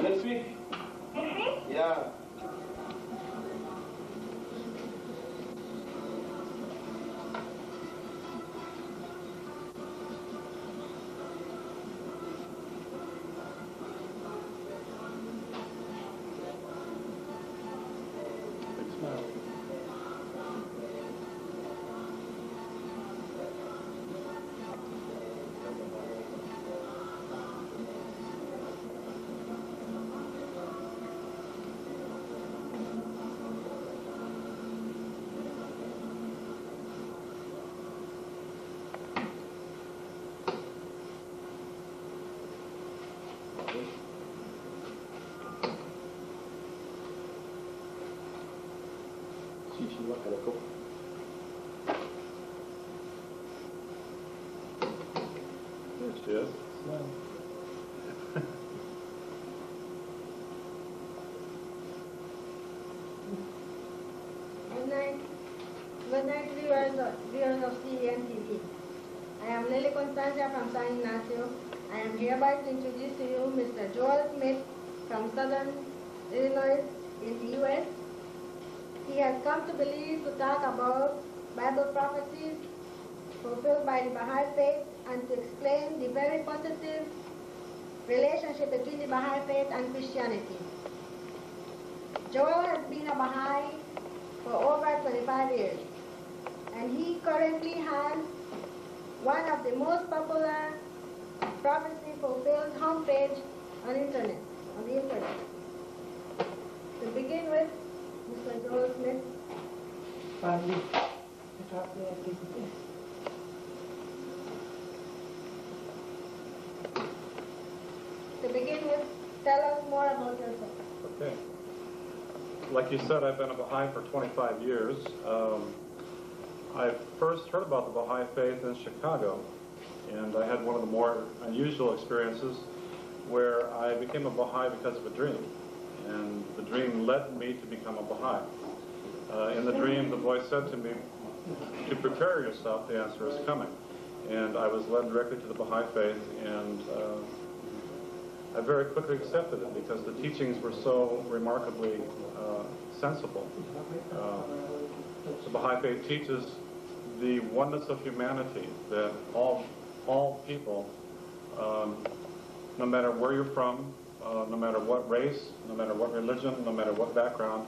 Next week? Next week? Yeah. There she is. Good night, viewers of CEN TV. I am Lily Constancia from San Ignacio. I am hereby to introduce to you Mr. Joel Smith from Southern Illinois in the U.S. He has come to Belize to talk about Bible prophecies fulfilled by the Baha'i faith and to explain the very positive relationship between the Baha'i faith and Christianity. Joel has been a Baha'i for over 25 years, and he currently has one of the most popular prophecy fulfilled homepage on the internet. To begin with, Mr. Joel Smith. To begin with, tell us more about yourself. Okay. Like you said, I've been a Baha'i for 25 years. I first heard about the Baha'i faith in Chicago, and I had one of the more unusual experiences where I became a Baha'i because of a dream. And the dream led me to become a Baha'i. In the dream, the voice said to me, to prepare yourself, the answer is coming. And I was led directly to the Baha'i faith, and I very quickly accepted it because the teachings were so remarkably sensible. The Baha'i faith teaches the oneness of humanity, that all people, no matter where you're from, no matter what race, no matter what religion, no matter what background,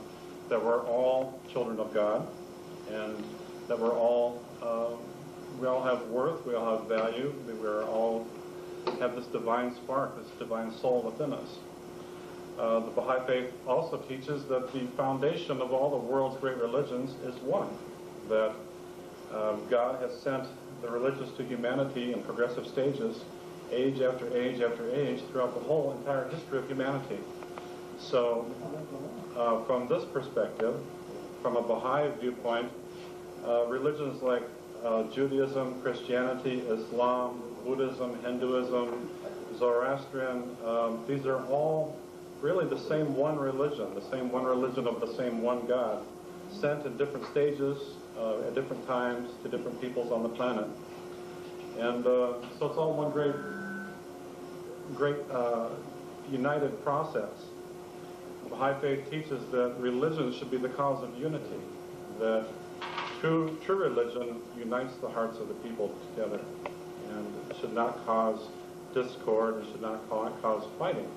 that we're all children of God, and that we all have worth, we all have value, we all have this divine spark, this divine soul within us. The Baha'i faith also teaches that the foundation of all the world's great religions is one, that God has sent the religious to humanity in progressive stages, age after age after age, throughout the whole entire history of humanity. So, from this perspective, from a Baha'i viewpoint, religions like Judaism, Christianity, Islam, Buddhism, Hinduism, Zoroastrian, these are all really the same one religion of the same one God, sent in different stages, at different times, to different peoples on the planet. And so it's all one great united process. The Baha'i faith teaches that religion should be the cause of unity, that true religion unites the hearts of the people together, and it should not cause discord, it should not cause fighting.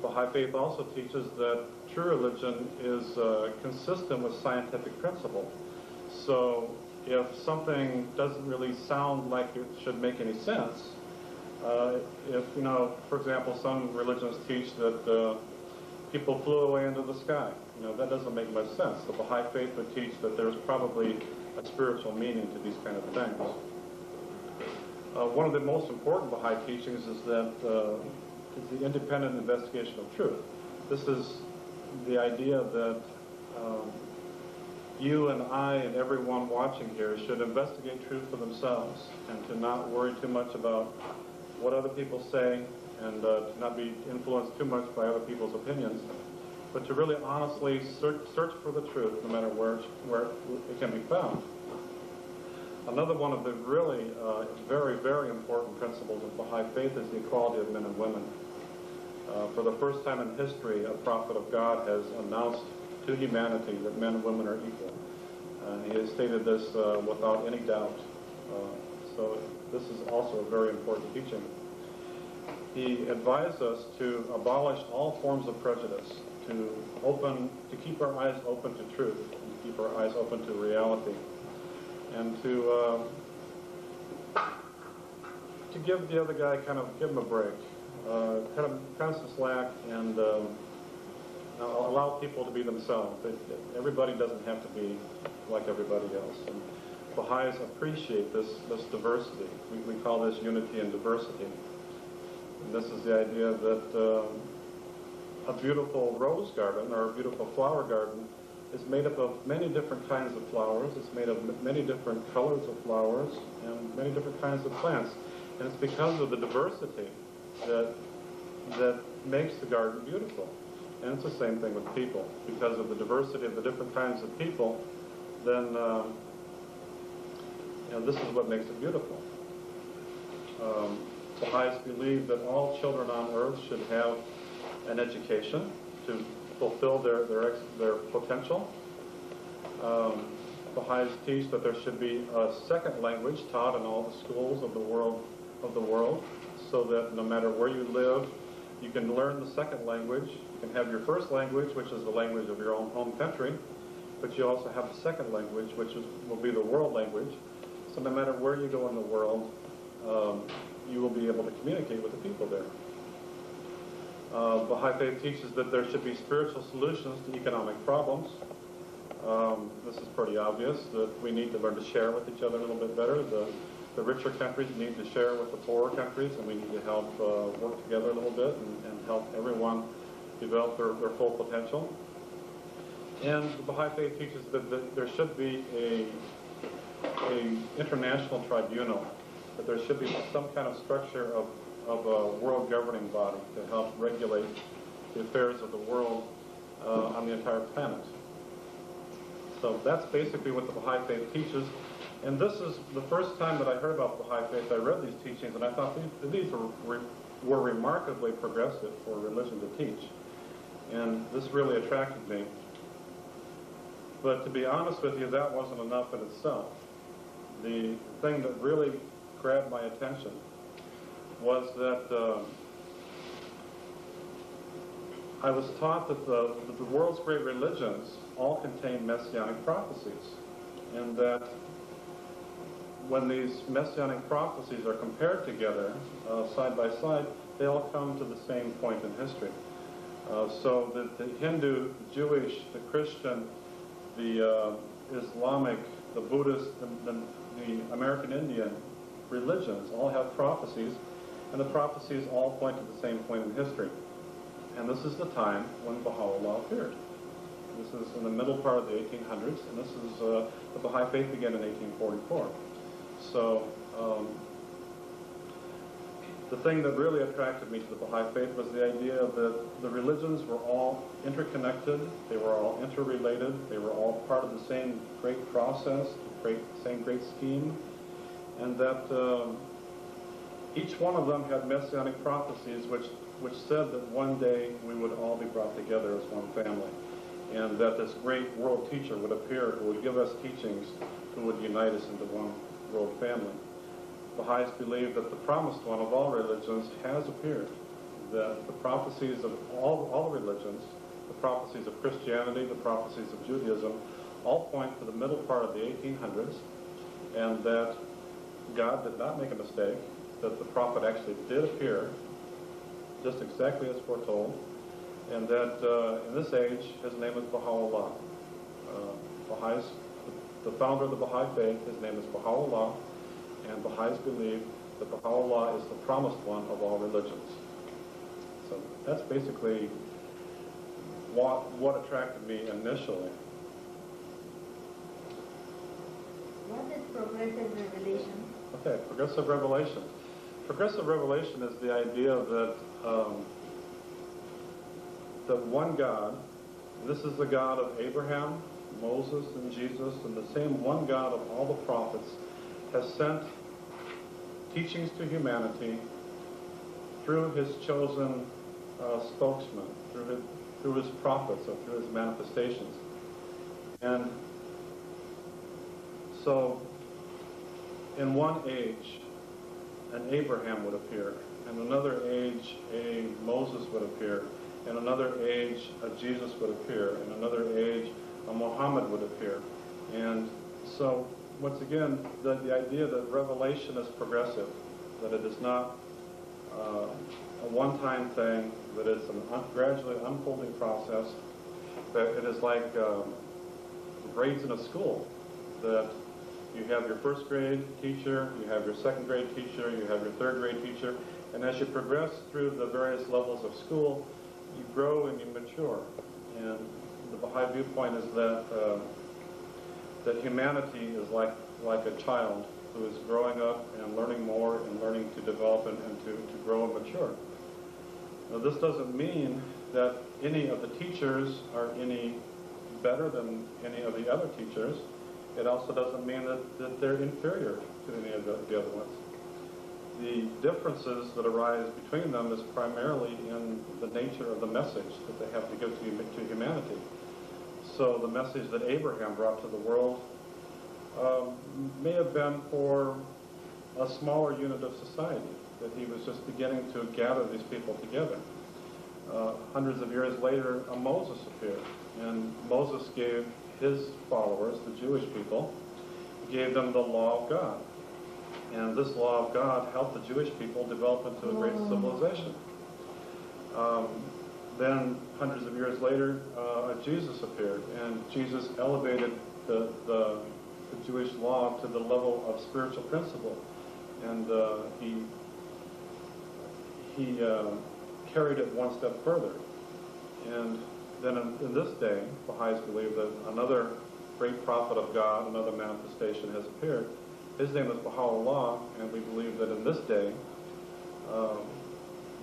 Baha'i faith also teaches that true religion is consistent with scientific principle. So if something doesn't really sound like it should make any sense, if, for example, some religions teach that people flew away into the sky, that doesn't make much sense. The Baha'i faith would teach that there's probably a spiritual meaning to these kind of things. One of the most important Baha'i teachings is that is the independent investigation of truth. This is the idea that you and I and everyone watching here should investigate truth for themselves and to not worry too much about what other people say and to not be influenced too much by other people's opinions, but to really honestly search for the truth no matter where it can be found. Another one of the really very, very important principles Baha'i faith is the equality of men and women. For the first time in history, a prophet of God has announced to humanity that men and women are equal. He has stated this without any doubt. So this is also a very important teaching. He advised us to abolish all forms of prejudice, to keep our eyes open to truth, and to keep our eyes open to reality, and to give the other guy give him a break, cut some slack, and allow people to be themselves. Everybody doesn't have to be like everybody else. And Baha'is appreciate this diversity. We call this unity and diversity. And this is the idea that a beautiful rose garden or a beautiful flower garden is made up of many different kinds of flowers. It's made of many different colors of flowers and many different kinds of plants. And it's because of the diversity that makes the garden beautiful. And it's the same thing with people. Because of the diversity of the different kinds of people, then this is what makes it beautiful. Baha'is believe that all children on earth should have an education to fulfill their potential. Baha'is teach that there should be a second language taught in all the schools of the world, so that no matter where you live, you can learn the second language. You can have your first language, which is the language of your own home country, but you also have the second language, which will be the world language. So no matter where you go in the world, you will be able to communicate with the people there. Baha'i faith teaches that there should be spiritual solutions to economic problems. This is pretty obvious, that we need to learn to share with each other a little bit better. The richer countries need to share with the poorer countries, and we need to help work together a little bit and help everyone develop their full potential. And the Baha'i faith teaches that there should be a international tribunal, that there should be some kind of structure of a world governing body to help regulate the affairs of the world on the entire planet. So that's basically what the Baha'i faith teaches. And this is the first time that I heard about the Baha'i faith. I read these teachings, and I thought these were remarkably progressive for a religion to teach. And this really attracted me. But to be honest with you, that wasn't enough in itself. The thing that really grabbed my attention was that I was taught that the world's great religions all contain messianic prophecies, and that when these messianic prophecies are compared together, side by side, they all come to the same point in history. So that the Hindu, the Jewish, the Christian, the Islamic, the Buddhist, the American Indian religions all have prophecies, and the prophecies all point to the same point in history. And this is the time when Baha'u'llah appeared. This is in the middle part of the 1800s, and this is the Baha'i faith began in 1844. So the thing that really attracted me to the Baha'i faith was the idea that the religions were all interconnected, they were all interrelated, they were all part of the same great process, same great scheme, and that each one of them had messianic prophecies which said that one day we would all be brought together as one family, and that this great world teacher would appear who would give us teachings who would unite us into one world family. Baha'is believe that the promised one of all religions has appeared, that the prophecies of all religions, the prophecies of Christianity, the prophecies of Judaism, all point to the middle part of the 1800s, and that God did not make a mistake, that the prophet actually did appear, just exactly as foretold, and that in this age, his name is Baha'u'llah. Baha'is, the founder of the Baha'i faith, his name is Baha'u'llah, and Baha'is believe that Baha'u'llah is the promised one of all religions. So that's basically what attracted me initially. What is progressive revelation? Okay, progressive revelation. Progressive revelation is the idea that that one God, this is the God of Abraham, Moses, and Jesus, and the same one God of all the prophets has sent teachings to humanity through his chosen spokesman, through his prophets, or through his manifestations. And so, in one age, an Abraham would appear. In another age, a Moses would appear. In another age, a Jesus would appear. In another age, a Muhammad would appear. And so, once again, the idea that revelation is progressive, that it is not a one-time thing, that it's a gradually unfolding process, that it is like grades in a school, that you have your first grade teacher, you have your second grade teacher, you have your third grade teacher, and as you progress through the various levels of school, you grow and you mature. And the Baha'i viewpoint is that that humanity is like a child who is growing up and learning more and learning to develop and to grow and mature. Now, this doesn't mean that any of the teachers are any better than any of the other teachers. It also doesn't mean that they're inferior to any of the other ones. The differences that arise between them is primarily in the nature of the message that they have to give to humanity. So the message that Abraham brought to the world may have been for a smaller unit of society, that he was just beginning to gather these people together. Hundreds of years later, a Moses appeared, and Moses gave his followers, the Jewish people, gave them the law of God. And this law of God helped the Jewish people develop into a great civilization. Then, hundreds of years later, Jesus appeared, and Jesus elevated the Jewish law to the level of spiritual principle. And he carried it one step further. And then in this day, Baha'is believe that another great prophet of God, another manifestation has appeared. His name is Baha'u'llah, and we believe that in this day,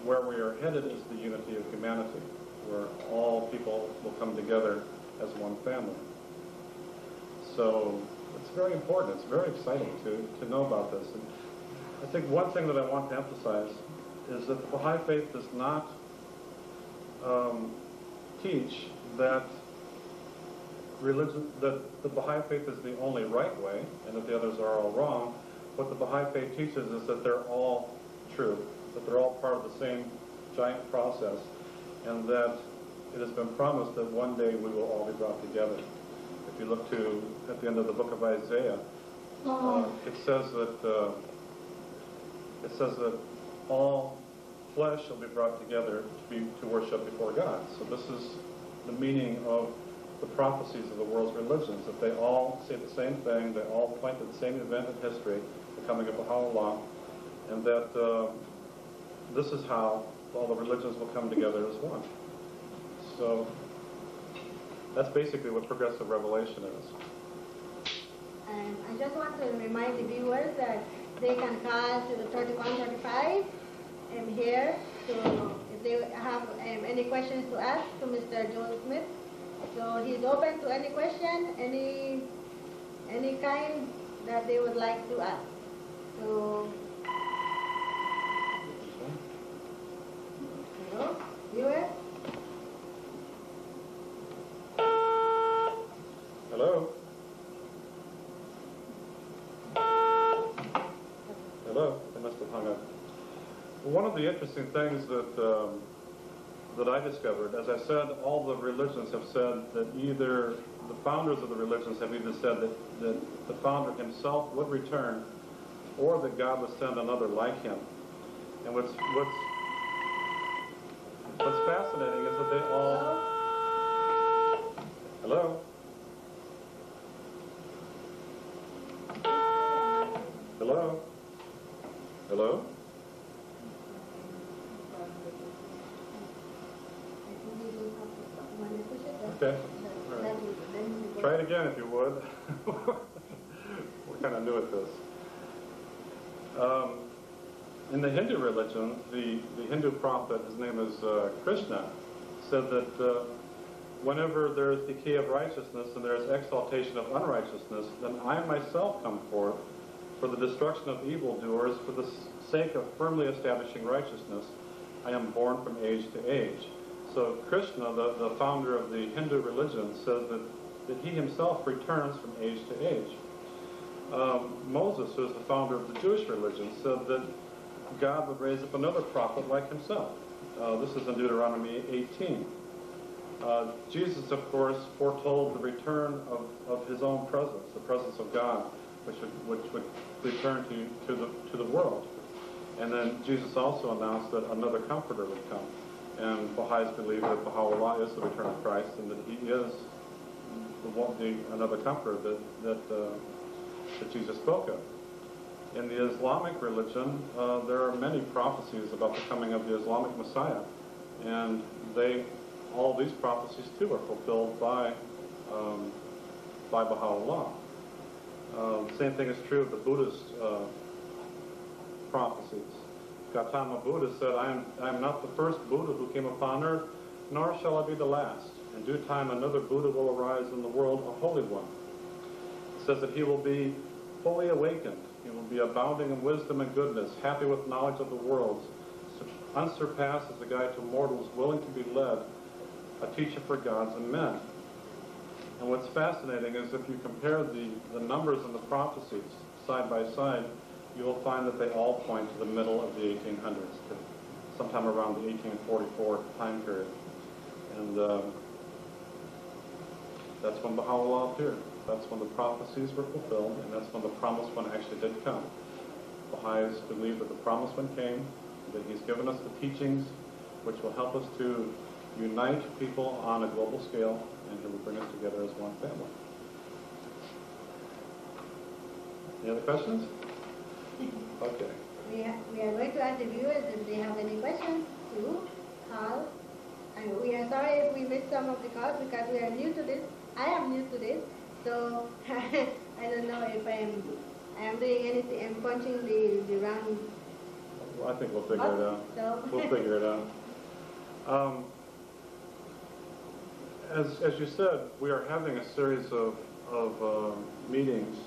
where we are headed is the unity of humanity, where all people will come together as one family. So it's very important, it's very exciting to know about this. And I think one thing that I want to emphasize is that the Baha'i faith does not teach that religion, that the Baha'i faith is the only right way and that the others are all wrong. What the Baha'i faith teaches is that they're all true, that they're all part of the same giant process, and that it has been promised that one day we will all be brought together. If you look at the end of the book of Isaiah, it says that all flesh shall be brought together to worship before God. So this is the meaning of the prophecies of the world's religions, that they all say the same thing, they all point to the same event in history, the coming of Baha'u'llah, and that this is how all the religions will come together as one. So that's basically what progressive revelation is. I just want to remind the viewers that they can call to the 3135 here if they have any questions to ask to Mr. Joel Smith. So he's open to any question, any kind that they would like to ask. So, hello, viewers? Hello? Hello? They must have hung up. Well, one of the interesting things that I discovered, as I said, all the religions have said that either the founders of the religions have either said that the founder himself would return, or that God would send another like him. And what's fascinating is that they all... Hello? Hello? Hello? Okay. All right. Try it again if you would. We're kind of new at this. In the Hindu religion, the Hindu prophet, his name is Krishna, said that whenever there is decay of righteousness and there is exaltation of unrighteousness, then I myself come forth for the destruction of evildoers for the sake of firmly establishing righteousness. I am born from age to age. So Krishna, the founder of the Hindu religion, says that he himself returns from age to age. Moses, who is the founder of the Jewish religion, said that God would raise up another prophet like himself. This is in Deuteronomy 18. Jesus, of course, foretold the return of his own presence, the presence of God, which would return to the world. And then Jesus also announced that another comforter would come. And Baha'is believe that Baha'u'llah is the return of Christ, and that he is another comforter that Jesus spoke of. In the Islamic religion, there are many prophecies about the coming of the Islamic Messiah, and all these prophecies too are fulfilled by Baha'u'llah. The same thing is true of the Buddhist prophecies. Gautama Buddha said, I am not the first Buddha who came upon earth, nor shall I be the last. In due time another Buddha will arise in the world, a holy one. It says that he will be fully awakened. He will be abounding in wisdom and goodness, happy with knowledge of the worlds, unsurpassed as a guide to mortals, willing to be led, a teacher for gods and men. And what's fascinating is if you compare the numbers in the prophecies side by side, you will find that they all point to the middle of the 1800s, to sometime around the 1844 time period. And that's when Baha'u'llah appeared. That's when the prophecies were fulfilled, and that's when the promised one actually did come. Baha'is believe that the promised one came, that he's given us the teachings which will help us to unite people on a global scale, and he will bring us together as one family. Any other questions? Okay. We are going to ask the viewers if they have any questions to call. And we are sorry if we missed some of the calls because we are new to this. I am new to this, so I don't know if I am doing anything. I'm punching the wrong. Well, I think we'll figure it out. So. We'll figure it out. As you said, we are having a series of meetings,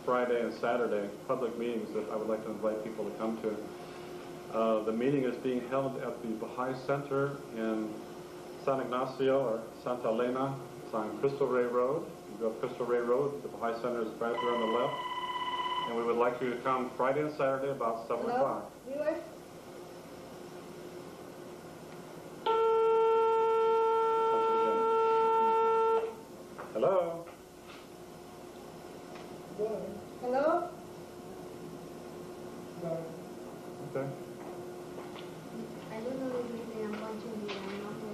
Friday and Saturday, public meetings that I would like to invite people to come to. The meeting is being held at the Baha'i Center in San Ignacio, or Santa Elena. It's on Crystal Ray Road. You go up Crystal Ray Road, the Baha'i Center is right there on the left. And we would like you to come Friday and Saturday about 7 o'clock. Viewers? Hello? Hello? Okay. I don't know if you say I'm punching the wrong number.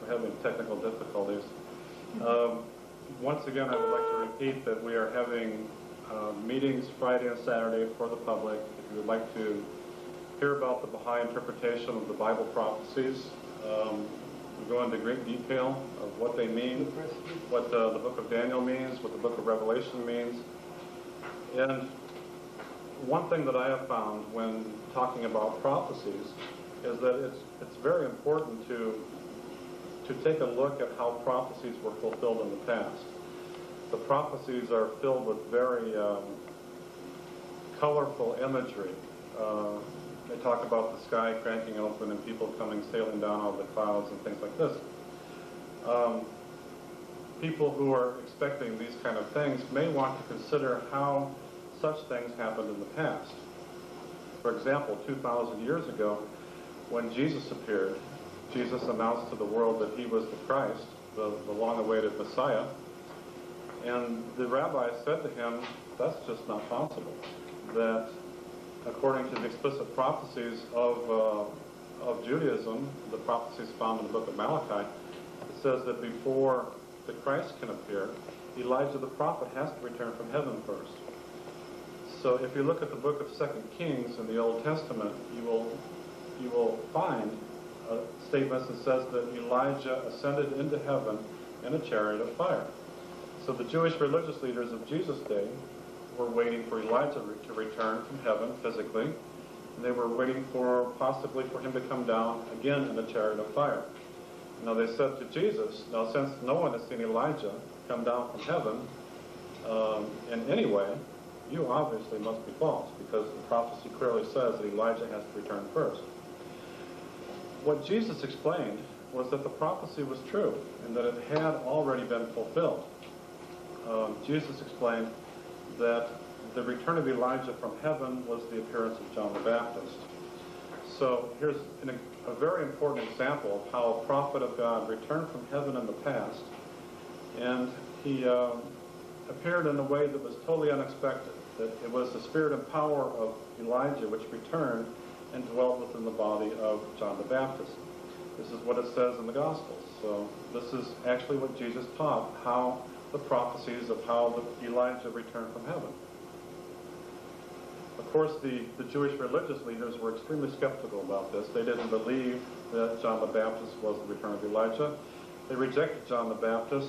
We're having technical difficulties. Once again, I would like to repeat that we are having meetings Friday and Saturday for the public. If you would like to hear about the Baha'i interpretation of the Bible prophecies, we go into great detail of what they mean, what the book of Daniel means, what the book of Revelation means. And one thing that I have found when talking about prophecies is that it's very important to take a look at how prophecies were fulfilled in the past. The prophecies are filled with very colorful imagery. They talk about the sky cracking open and people coming sailing down out of the clouds and things like this. People who are expecting these kind of things may want to consider how such things happened in the past. For example, 2,000 years ago, when Jesus appeared, Jesus announced to the world that he was the Christ, the long-awaited Messiah. And the rabbis said to him, that's just not possible. That according to the explicit prophecies of Judaism, the prophecies found in the book of Malachi, it says that before the Christ can appear, Elijah the prophet has to return from heaven first. So if you look at the book of 2 Kings in the Old Testament, you will find statements that says that Elijah ascended into heaven in a chariot of fire. So the Jewish religious leaders of Jesus' day were waiting for Elijah to return from heaven physically, and they were waiting possibly for him to come down again in a chariot of fire. Now they said to Jesus, now since no one has seen Elijah come down from heaven in any way, you obviously must be false, because the prophecy clearly says that Elijah has to return first. What Jesus explained was that the prophecy was true and that it had already been fulfilled. Jesus explained that the return of Elijah from heaven was the appearance of John the Baptist. So here's a very important example of how a prophet of God returned from heaven in the past, and he appeared in a way that was totally unexpected. That it was the spirit and power of Elijah which returned and dwelt within the body of John the Baptist. This is what it says in the Gospels. So this is actually what Jesus taught, how the prophecies of how Elijah returned from heaven. Of course, the Jewish religious leaders were extremely skeptical about this. They didn't believe that John the Baptist was the return of Elijah. They rejected John the Baptist.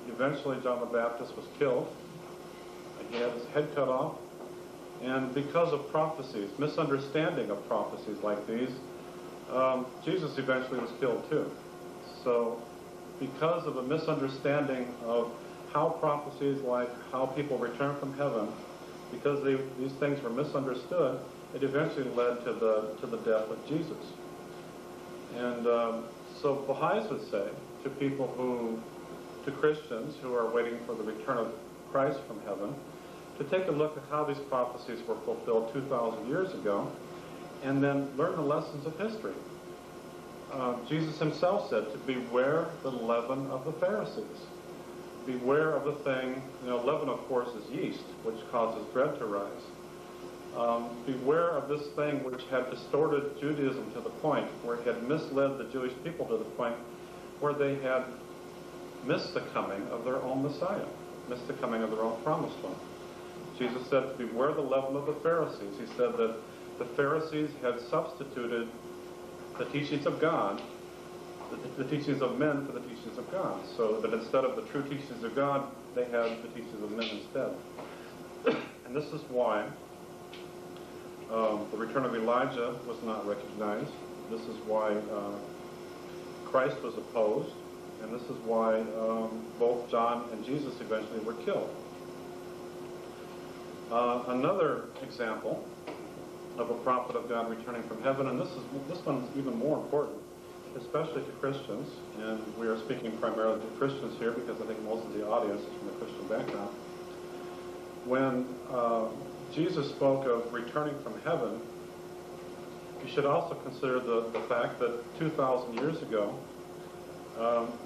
Eventually, John the Baptist was killed. He had his head cut off. And because of prophecies, misunderstanding of prophecies like these, Jesus eventually was killed too. So because of a misunderstanding of how prophecies like how people return from heaven, because these things were misunderstood, it eventually led to the death of Jesus. And so Baha'is would say to Christians who are waiting for the return of Christ from heaven, to take a look at how these prophecies were fulfilled 2,000 years ago, and then learn the lessons of history. Jesus himself said to beware the leaven of the Pharisees. Beware of the thing, leaven of course is yeast, which causes bread to rise. Beware of this thing which had distorted Judaism to the point where it had misled the Jewish people to the point where they had missed the coming of their own Messiah, missed the coming of their own promised one. Jesus said to beware the leaven of the Pharisees. He said that the Pharisees had substituted the teachings of God, the teachings of men for the teachings of God. So that instead of the true teachings of God, they had the teachings of men instead. And this is why the return of Elijah was not recognized. This is why Christ was opposed. And this is why both John and Jesus eventually were killed. Another example of a prophet of God returning from heaven, and this one's even more important, especially to Christians, and we are speaking primarily to Christians here because I think most of the audience is from a Christian background. When Jesus spoke of returning from heaven, you should also consider the fact that 2,000 years ago,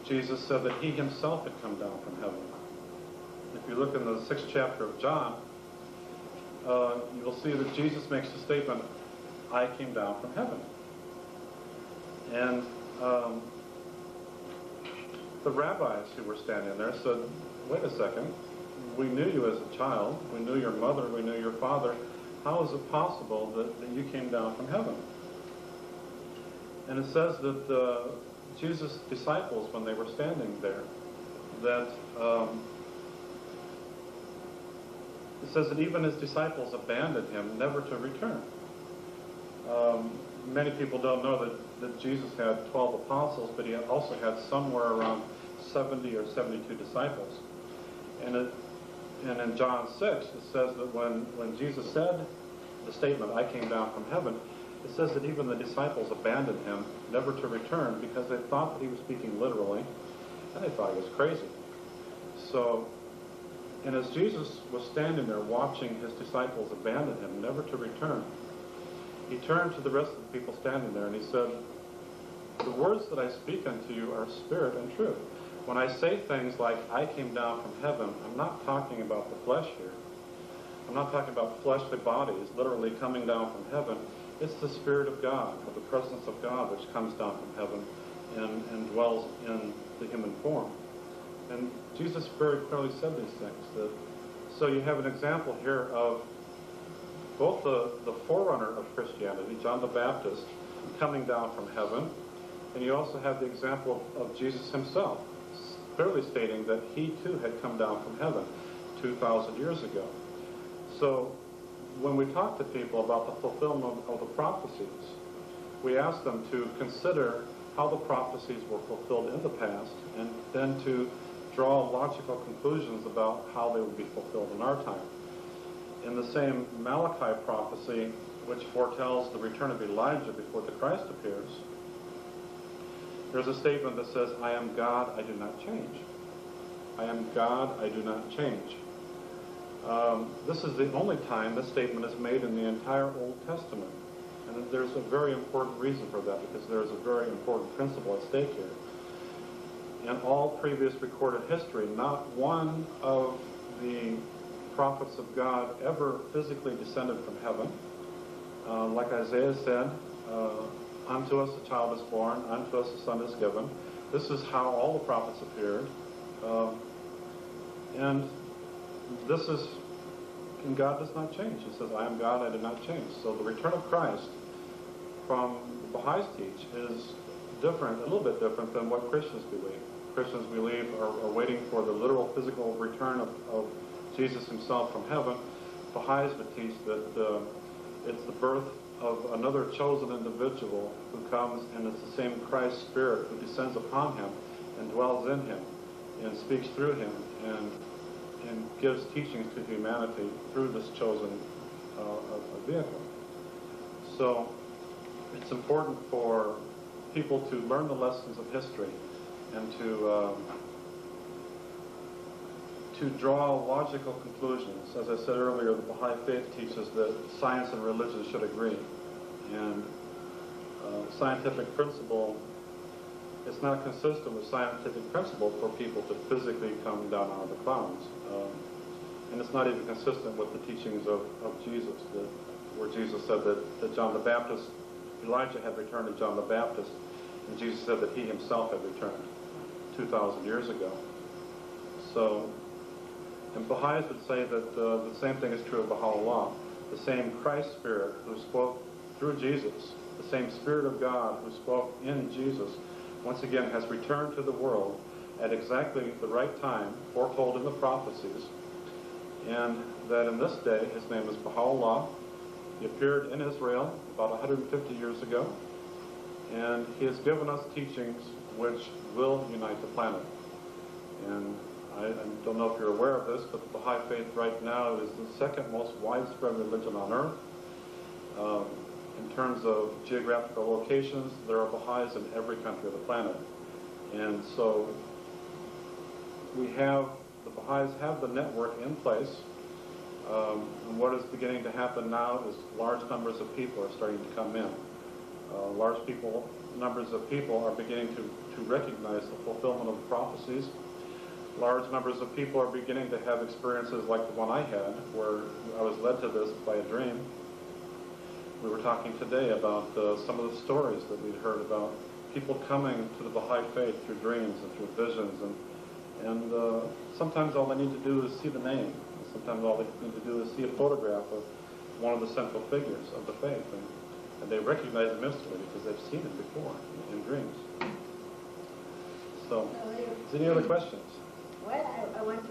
Jesus said that he himself had come down from heaven. If you look in the 6th chapter of John, you will see that Jesus makes the statement, I came down from heaven. And the rabbis who were standing there said, wait a second, we knew you as a child, we knew your mother, we knew your father. How is it possible that you came down from heaven? And it says that Jesus' disciples, when they were standing there, that it says that even his disciples abandoned him, never to return. Many people don't know that Jesus had 12 apostles, but he also had somewhere around 70 or 72 disciples. And in John 6, it says that when Jesus said the statement, I came down from heaven, it says that even the disciples abandoned him, never to return, because they thought that he was speaking literally, and they thought he was crazy. So, and as Jesus was standing there watching his disciples abandon him, never to return, he turned to the rest of the people standing there and he said, the words that I speak unto you are spirit and truth. When I say things like, I came down from heaven, I'm not talking about the flesh here. I'm not talking about fleshly bodies literally coming down from heaven. It's the Spirit of God, or the presence of God, which comes down from heaven and dwells in the human form. And Jesus very clearly said these things. So you have an example here of both the forerunner of Christianity, John the Baptist, coming down from heaven, and you also have the example of Jesus himself, clearly stating that he too had come down from heaven 2,000 years ago. So when we talk to people about the fulfillment of the prophecies, we ask them to consider how the prophecies were fulfilled in the past, and then to draw logical conclusions about how they will be fulfilled in our time. In the same Malachi prophecy, which foretells the return of Elijah before the Christ appears, there's a statement that says, I am God, I do not change. I am God, I do not change. This is the only time this statement is made in the entire Old Testament. And there's a very important reason for that, because there's a very important principle at stake here. In all previous recorded history, not one of the prophets of God ever physically descended from heaven. Like Isaiah said, unto us a child is born, unto us a son is given. This is how all the prophets appeared. And this is, and God does not change. He says, I am God, I do not change. So the return of Christ from the Baha'is teach is different, a little bit different than what Christians believe. Christians believe are waiting for the literal physical return of Jesus himself from heaven. Baha'is would teach that it's the birth of another chosen individual who comes, and it's the same Christ Spirit who descends upon him and dwells in him and speaks through him and gives teachings to humanity through this chosen vehicle. So it's important for people to learn the lessons of history and to draw logical conclusions. As I said earlier, the Baha'i faith teaches that science and religion should agree. And scientific principle, it's not consistent with scientific principle for people to physically come down out of the clouds. And it's not even consistent with the teachings of Jesus, where Jesus said that John the Baptist, Elijah had returned to John the Baptist, and Jesus said that he himself had returned 2,000 years ago. So, and Baha'is would say that the same thing is true of Baha'u'llah. The same Christ Spirit who spoke through Jesus, the same Spirit of God who spoke in Jesus, once again has returned to the world at exactly the right time, foretold in the prophecies, and that in this day, his name is Baha'u'llah. He appeared in Israel about 150 years ago, and he has given us teachings which will unite the planet. And I don't know if you're aware of this, but the Baha'i faith right now is the second most widespread religion on earth. In terms of geographical locations, there are Baha'is in every country of the planet. And so the Baha'is have the network in place. And what is beginning to happen now is large numbers of people are starting to come in. Numbers of people are beginning to recognize the fulfillment of the prophecies. Large numbers of people are beginning to have experiences like the one I had, where I was led to this by a dream. We were talking today about some of the stories that we'd heard about people coming to the Baha'i faith through dreams and through visions, and sometimes all they need to do is see the name. Sometimes all they need to do is see a photograph of one of the central figures of the faith, and they recognize him instantly because they've seen him before in dreams. So, is there any other questions? Well, I want to,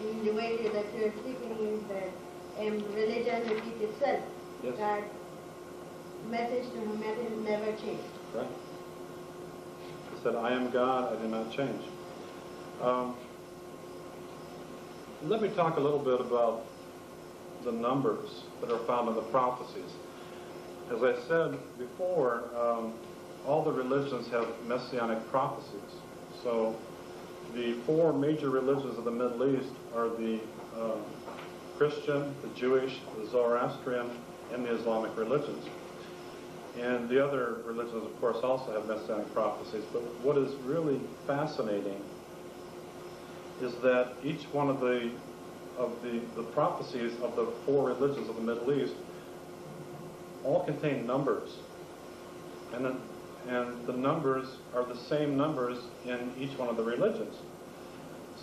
in the way that you're speaking, is that religion repeats itself. Yes. That message to humanity never changed. Right. He said, I am God, I do not change. Let me talk a little bit about the numbers that are found in the prophecies. As I said before, all the religions have messianic prophecies. So the four major religions of the Middle East are the Christian, the Jewish, the Zoroastrian, and the Islamic religions. And the other religions, of course, also have messianic prophecies. But what is really fascinating is that each one of the prophecies of the four religions of the Middle East all contain numbers. And the numbers are the same numbers in each one of the religions.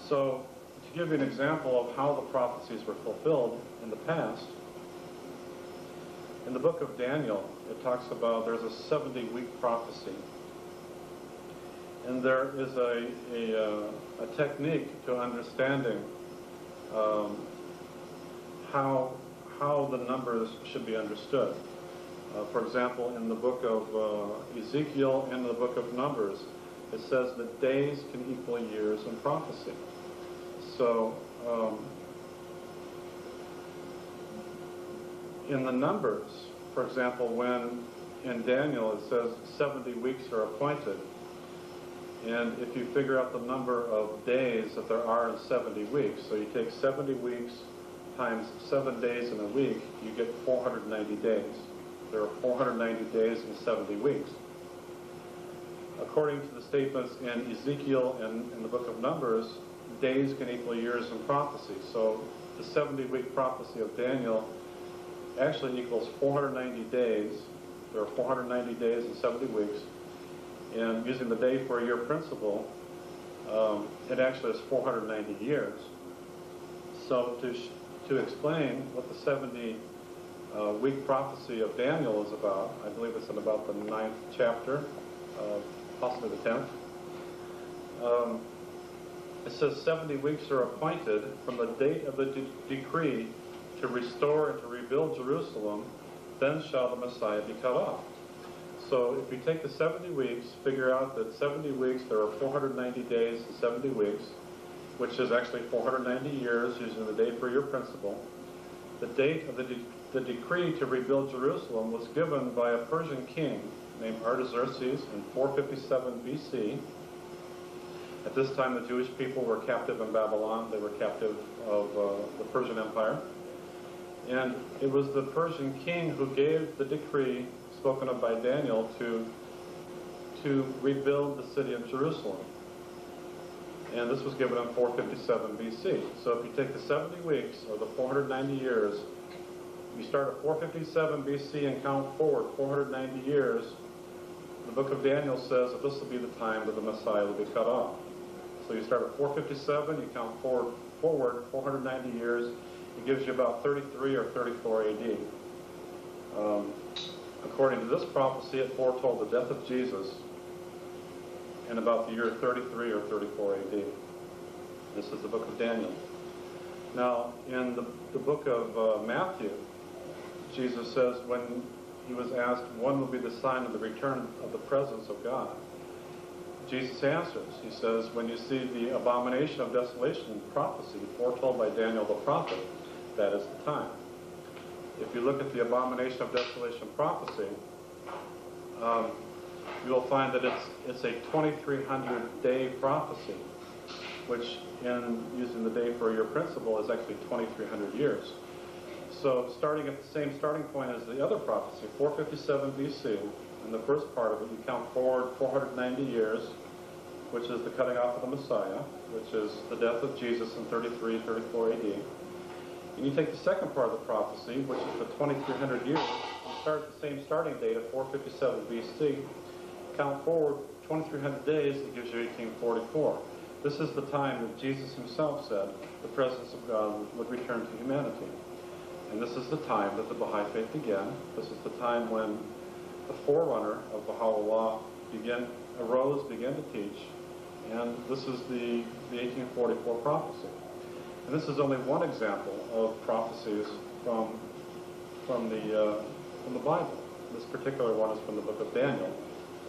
So, to give you an example of how the prophecies were fulfilled in the past, in the book of Daniel, it talks about there's a 70-week prophecy. And there is a technique to understanding how the numbers should be understood. For example, in the book of Ezekiel and the book of Numbers, it says that days can equal years in prophecy. So, in the Numbers, for example, when in Daniel it says 70 weeks are appointed, and if you figure out the number of days that there are in 70 weeks, so you take 70 weeks times 7 days in a week, you get 490 days. There are 490 days in 70 weeks. According to the statements in Ezekiel and in the book of Numbers, days can equal years in prophecy. So the 70-week prophecy of Daniel actually equals 490 days. There are 490 days in 70 weeks. And using the day for a year principle, it actually is 490 years. So to explain what the 70-week prophecy of Daniel is about, I believe it's in about the 9th chapter, possibly the 10th. It says 70 weeks are appointed from the date of the decree to restore and to rebuild Jerusalem, then shall the Messiah be cut off. So if you take the 70 weeks, figure out that 70 weeks, there are 490 days in 70 weeks, which is actually 490 years using the day for year principle. The date of the decree to rebuild Jerusalem was given by a Persian king named Artaxerxes in 457 BC. At this time, the Jewish people were captive in Babylon. They were captive of the Persian Empire. And it was the Persian king who gave the decree spoken of by Daniel to rebuild the city of Jerusalem. And this was given in 457 BC. So if you take the 70 weeks, or the 490 years, you start at 457 BC and count forward 490 years, the book of Daniel says that this will be the time that the Messiah will be cut off. So you start at 457, you count forward 490 years, it gives you about 33 or 34 AD. According to this prophecy, it foretold the death of Jesus in about the year 33 or 34 AD. This is the book of Daniel. Now, in the book of Matthew, Jesus says when he was asked, when will be the sign of the return of the presence of God? Jesus answers. He says, when you see the abomination of desolation prophecy foretold by Daniel the prophet, that is the time. If you look at the abomination of desolation prophecy, you will find that it's a 2,300-day prophecy, which, in using the day for a year principle, is actually 2,300 years. So starting at the same starting point as the other prophecy, 457 BC, in the first part of it, you count forward 490 years, which is the cutting off of the Messiah, which is the death of Jesus in 33, 34 AD. And you take the second part of the prophecy, which is the 2,300 years, you start at the same starting date of 457 BC, count forward 2,300 days, it gives you 1844. This is the time that Jesus himself said the presence of God would return to humanity. And this is the time that the Baha'i faith began. This is the time when the forerunner of Baha'u'llah began to teach. And this is the 1844 prophecy. And this is only one example of prophecies from the Bible. This particular one is from the book of Daniel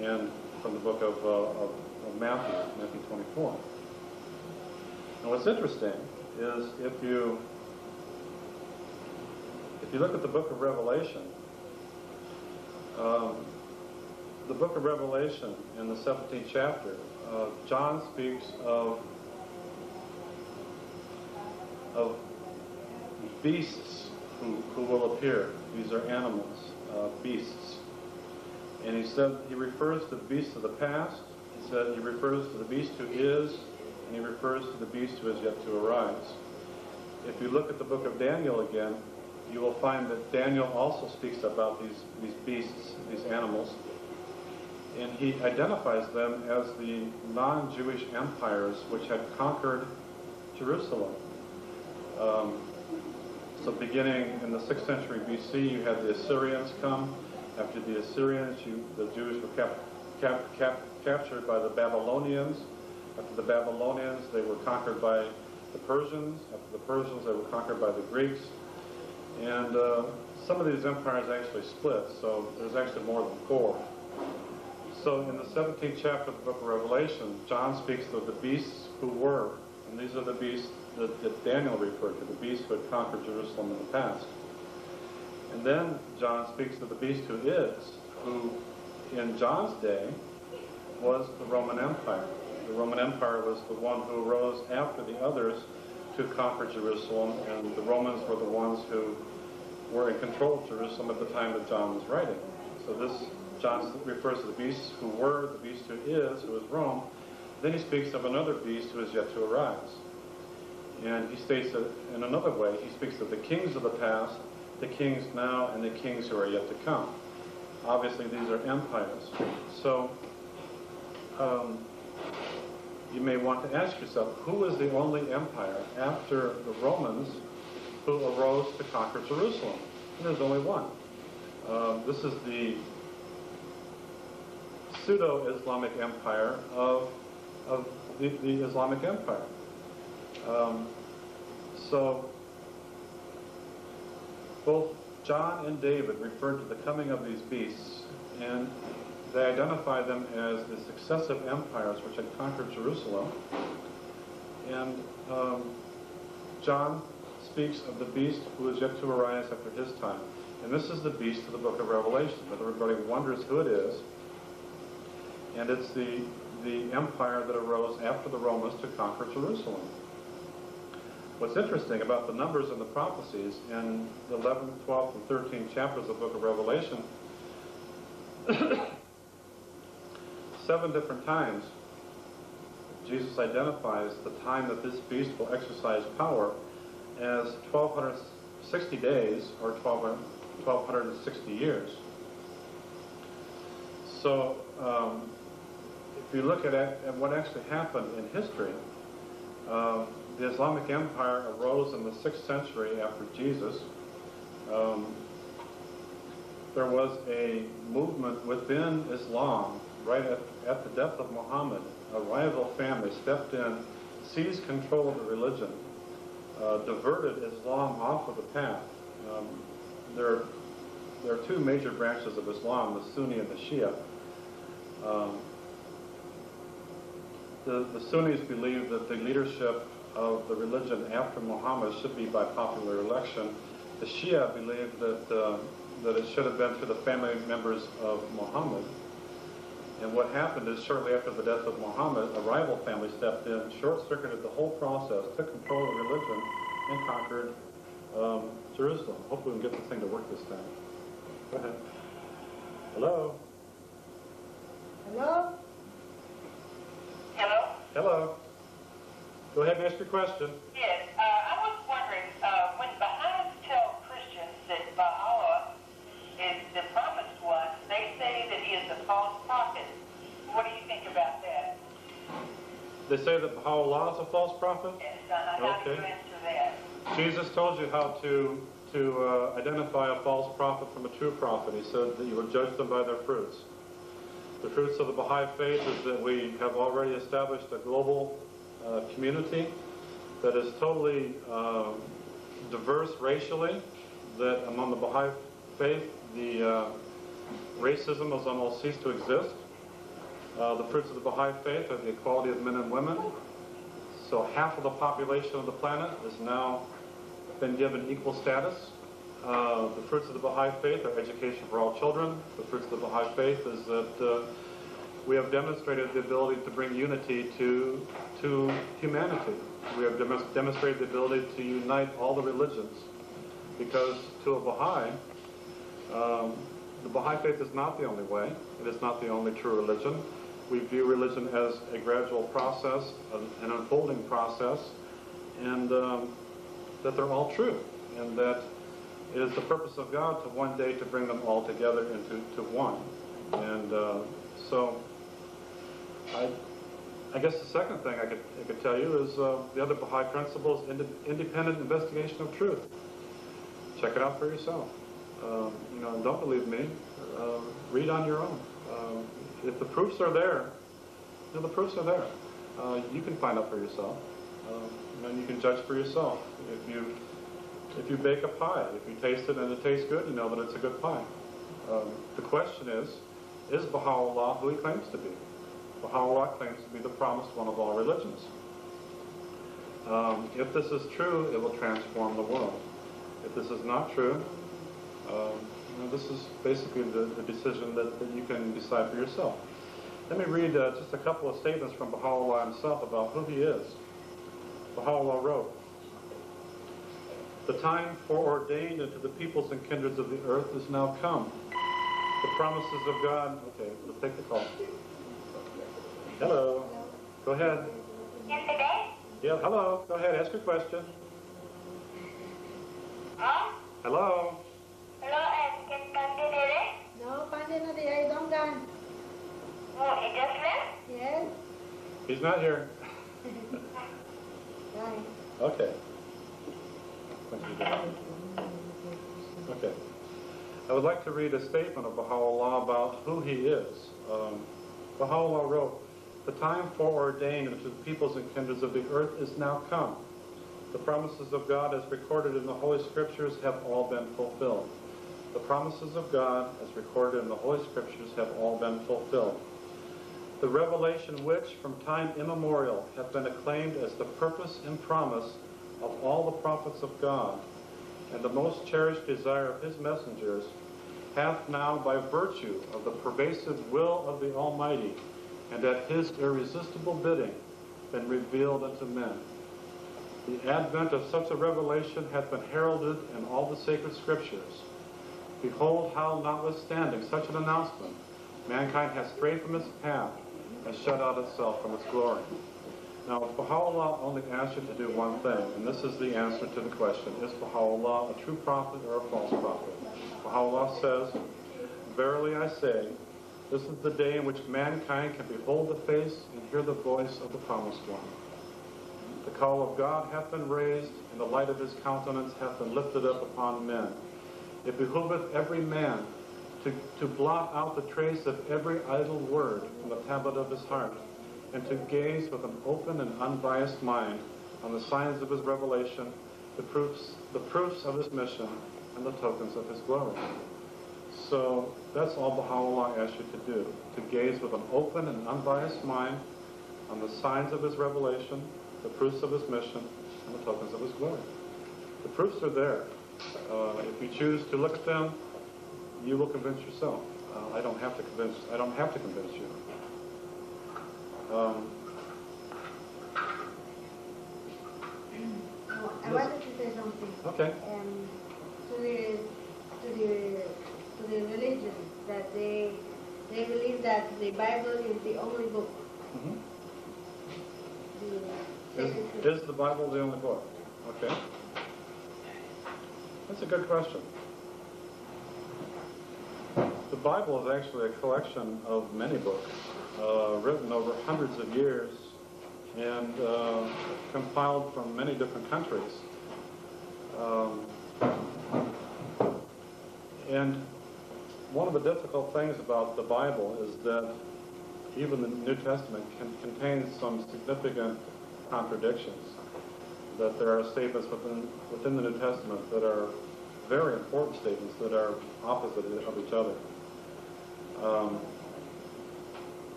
and from the book of Matthew 24. And what's interesting is if you look at the book of Revelation, in the 17th chapter, John speaks of beasts who will appear. These are animals, beasts. And he refers to the beast of the past. He said he refers to the beast who is, and he refers to the beast who is yet to arise. If you look at the book of Daniel again, you will find that Daniel also speaks about these beasts, these animals, and he identifies them as the non-Jewish empires which had conquered Jerusalem. So beginning in the 6th century BC, you had the Assyrians come. After the Assyrians, the Jews were captured by the Babylonians. After the Babylonians, they were conquered by the Persians. After the Persians, they were conquered by the Greeks. And some of these empires actually split, so there's actually more than 4. So in the 17th chapter of the book of Revelation, John speaks of the beasts who were, and these are the beasts that Daniel referred to, the beasts who had conquered Jerusalem in the past. And then John speaks of the beast who is, who in John's day was the Roman Empire. The Roman Empire was the one who arose after the others to conquer Jerusalem, and the Romans were the ones who were in control of Jerusalem at the time that John was writing. So this, John refers to the beasts who were, the beast who is Rome. Then he speaks of another beast who is yet to arise. And he states that in another way, he speaks of the kings of the past, the kings now, and the kings who are yet to come. Obviously, these are empires. So, you may want to ask yourself, who is the only empire after the Romans who arose to conquer Jerusalem? And there's only one. This is the pseudo-Islamic empire of the Islamic Empire. So, both John and David referred to the coming of these beasts, and they identify them as the successive empires which had conquered Jerusalem. And John speaks of the beast who is yet to arise after his time. And this is the beast of the book of Revelation, that everybody wonders who it is. And it's the empire that arose after the Romans to conquer Jerusalem. What's interesting about the numbers and the prophecies in the 11th, 12th, and 13th chapters of the book of Revelation, 7 different times Jesus identifies the time that this beast will exercise power as 1,260 days or 1,260 years. So if you look at what actually happened in history, the Islamic Empire arose in the 6th century after Jesus. There was a movement within Islam right at the death of Muhammad. A rival family stepped in, seized control of the religion, diverted Islam off of the path. There are 2 major branches of Islam, the Sunni and the Shia. The Sunnis believe that the leadership of the religion after Muhammad should be by popular election. The Shia believe that it should have been through the family members of Muhammad. And what happened is shortly after the death of Muhammad, a rival family stepped in, short-circuited the whole process, took control of the religion, and conquered Jerusalem. Hopefully we can get this thing to work this time. Go ahead. Hello? Hello? Hello? Hello? Go ahead and ask your question. Yes, I was wondering, when Baha'is tell Christians that Baha'i is the promised one, they say that he is a false prophet. What do you think about that? They say that Baha'u'llah is a false prophet? Yes, how do you answer that? Jesus told you how to identify a false prophet from a true prophet. He said that you would judge them by their fruits. The fruits of the Baha'i faith is that we have already established a global community that is totally diverse racially, that among the Baha'i faith, the racism has almost ceased to exist. The fruits of the Baha'i faith are the equality of men and women. So half of the population of the planet has now been given equal status. The fruits of the Baha'i faith are education for all children. The fruits of the Baha'i faith is that we have demonstrated the ability to bring unity to humanity. We have demonstrated the ability to unite all the religions. Because to a Baha'i, the Baha'i faith is not the only way. It is not the only true religion. We view religion as a gradual process, an unfolding process, and that they're all true, and that it is the purpose of God to one day to bring them all together into one. And so I guess the second thing I could tell you is the other Baha'i principle is independent investigation of truth. Check it out for yourself. Don't believe me. Read on your own. If the proofs are there, the proofs are there. You can find out for yourself. You can judge for yourself. If you If you bake a pie, if you taste it and it tastes good, you know that it's a good pie. The question is Baha'u'llah who he claims to be? Baha'u'llah claims to be the promised one of all religions. If this is true, it will transform the world. If this is not true, this is basically the decision that you can decide for yourself. Let me read just a couple of statements from Baha'u'llah himself about who he is. Baha'u'llah wrote, "The time foreordained unto the peoples and kindreds of the earth is now come. The promises of God..." Okay, let's take the call. Hello. Go ahead. Yeah, hello. Go ahead. Ask your question. Hello. No, Pandit na di ay donggan. Yes. He's not here. Right. Okay. Okay. I would like to read a statement of Baha'u'llah about who he is. Baha'u'llah wrote, "The time foreordained unto the peoples and kindreds of the earth is now come. The promises of God as recorded in the Holy Scriptures have all been fulfilled." The promises of God as recorded in the Holy Scriptures have all been fulfilled. The revelation which from time immemorial hath been acclaimed as the purpose and promise of all the prophets of God, and the most cherished desire of his messengers, hath now by virtue of the pervasive will of the Almighty, and at his irresistible bidding, been revealed unto men. The advent of such a revelation hath been heralded in all the sacred Scriptures. Behold how, notwithstanding such an announcement, mankind has strayed from its path and shut out itself from its glory. Now, Baha'u'llah only asks you to do one thing, and this is the answer to the question, is Baha'u'llah a true prophet or a false prophet? Baha'u'llah says, "Verily I say, this is the day in which mankind can behold the face and hear the voice of the Promised One. The call of God hath been raised, and the light of his countenance hath been lifted up upon men. It behooveth every man to blot out the trace of every idle word from the tablet of his heart, and to gaze with an open and unbiased mind on the signs of his revelation, the proofs of his mission, and the tokens of his glory." So that's all Baha'u'llah asks you to do, to gaze with an open and unbiased mind on the signs of his revelation, the proofs of his mission, and the tokens of his glory. The proofs are there. If you choose to look at them, you will convince yourself. I don't have to convince you. I wanted to say something. Okay. To the religion, that they believe that the Bible is the only book. Mm-hmm. Is the Bible the only book? Okay. That's a good question. The Bible is actually a collection of many books, written over hundreds of years and compiled from many different countries. And one of the difficult things about the Bible is that even the New Testament contains some significant contradictions. That there are statements within the New Testament that are very important statements that are opposite of each other.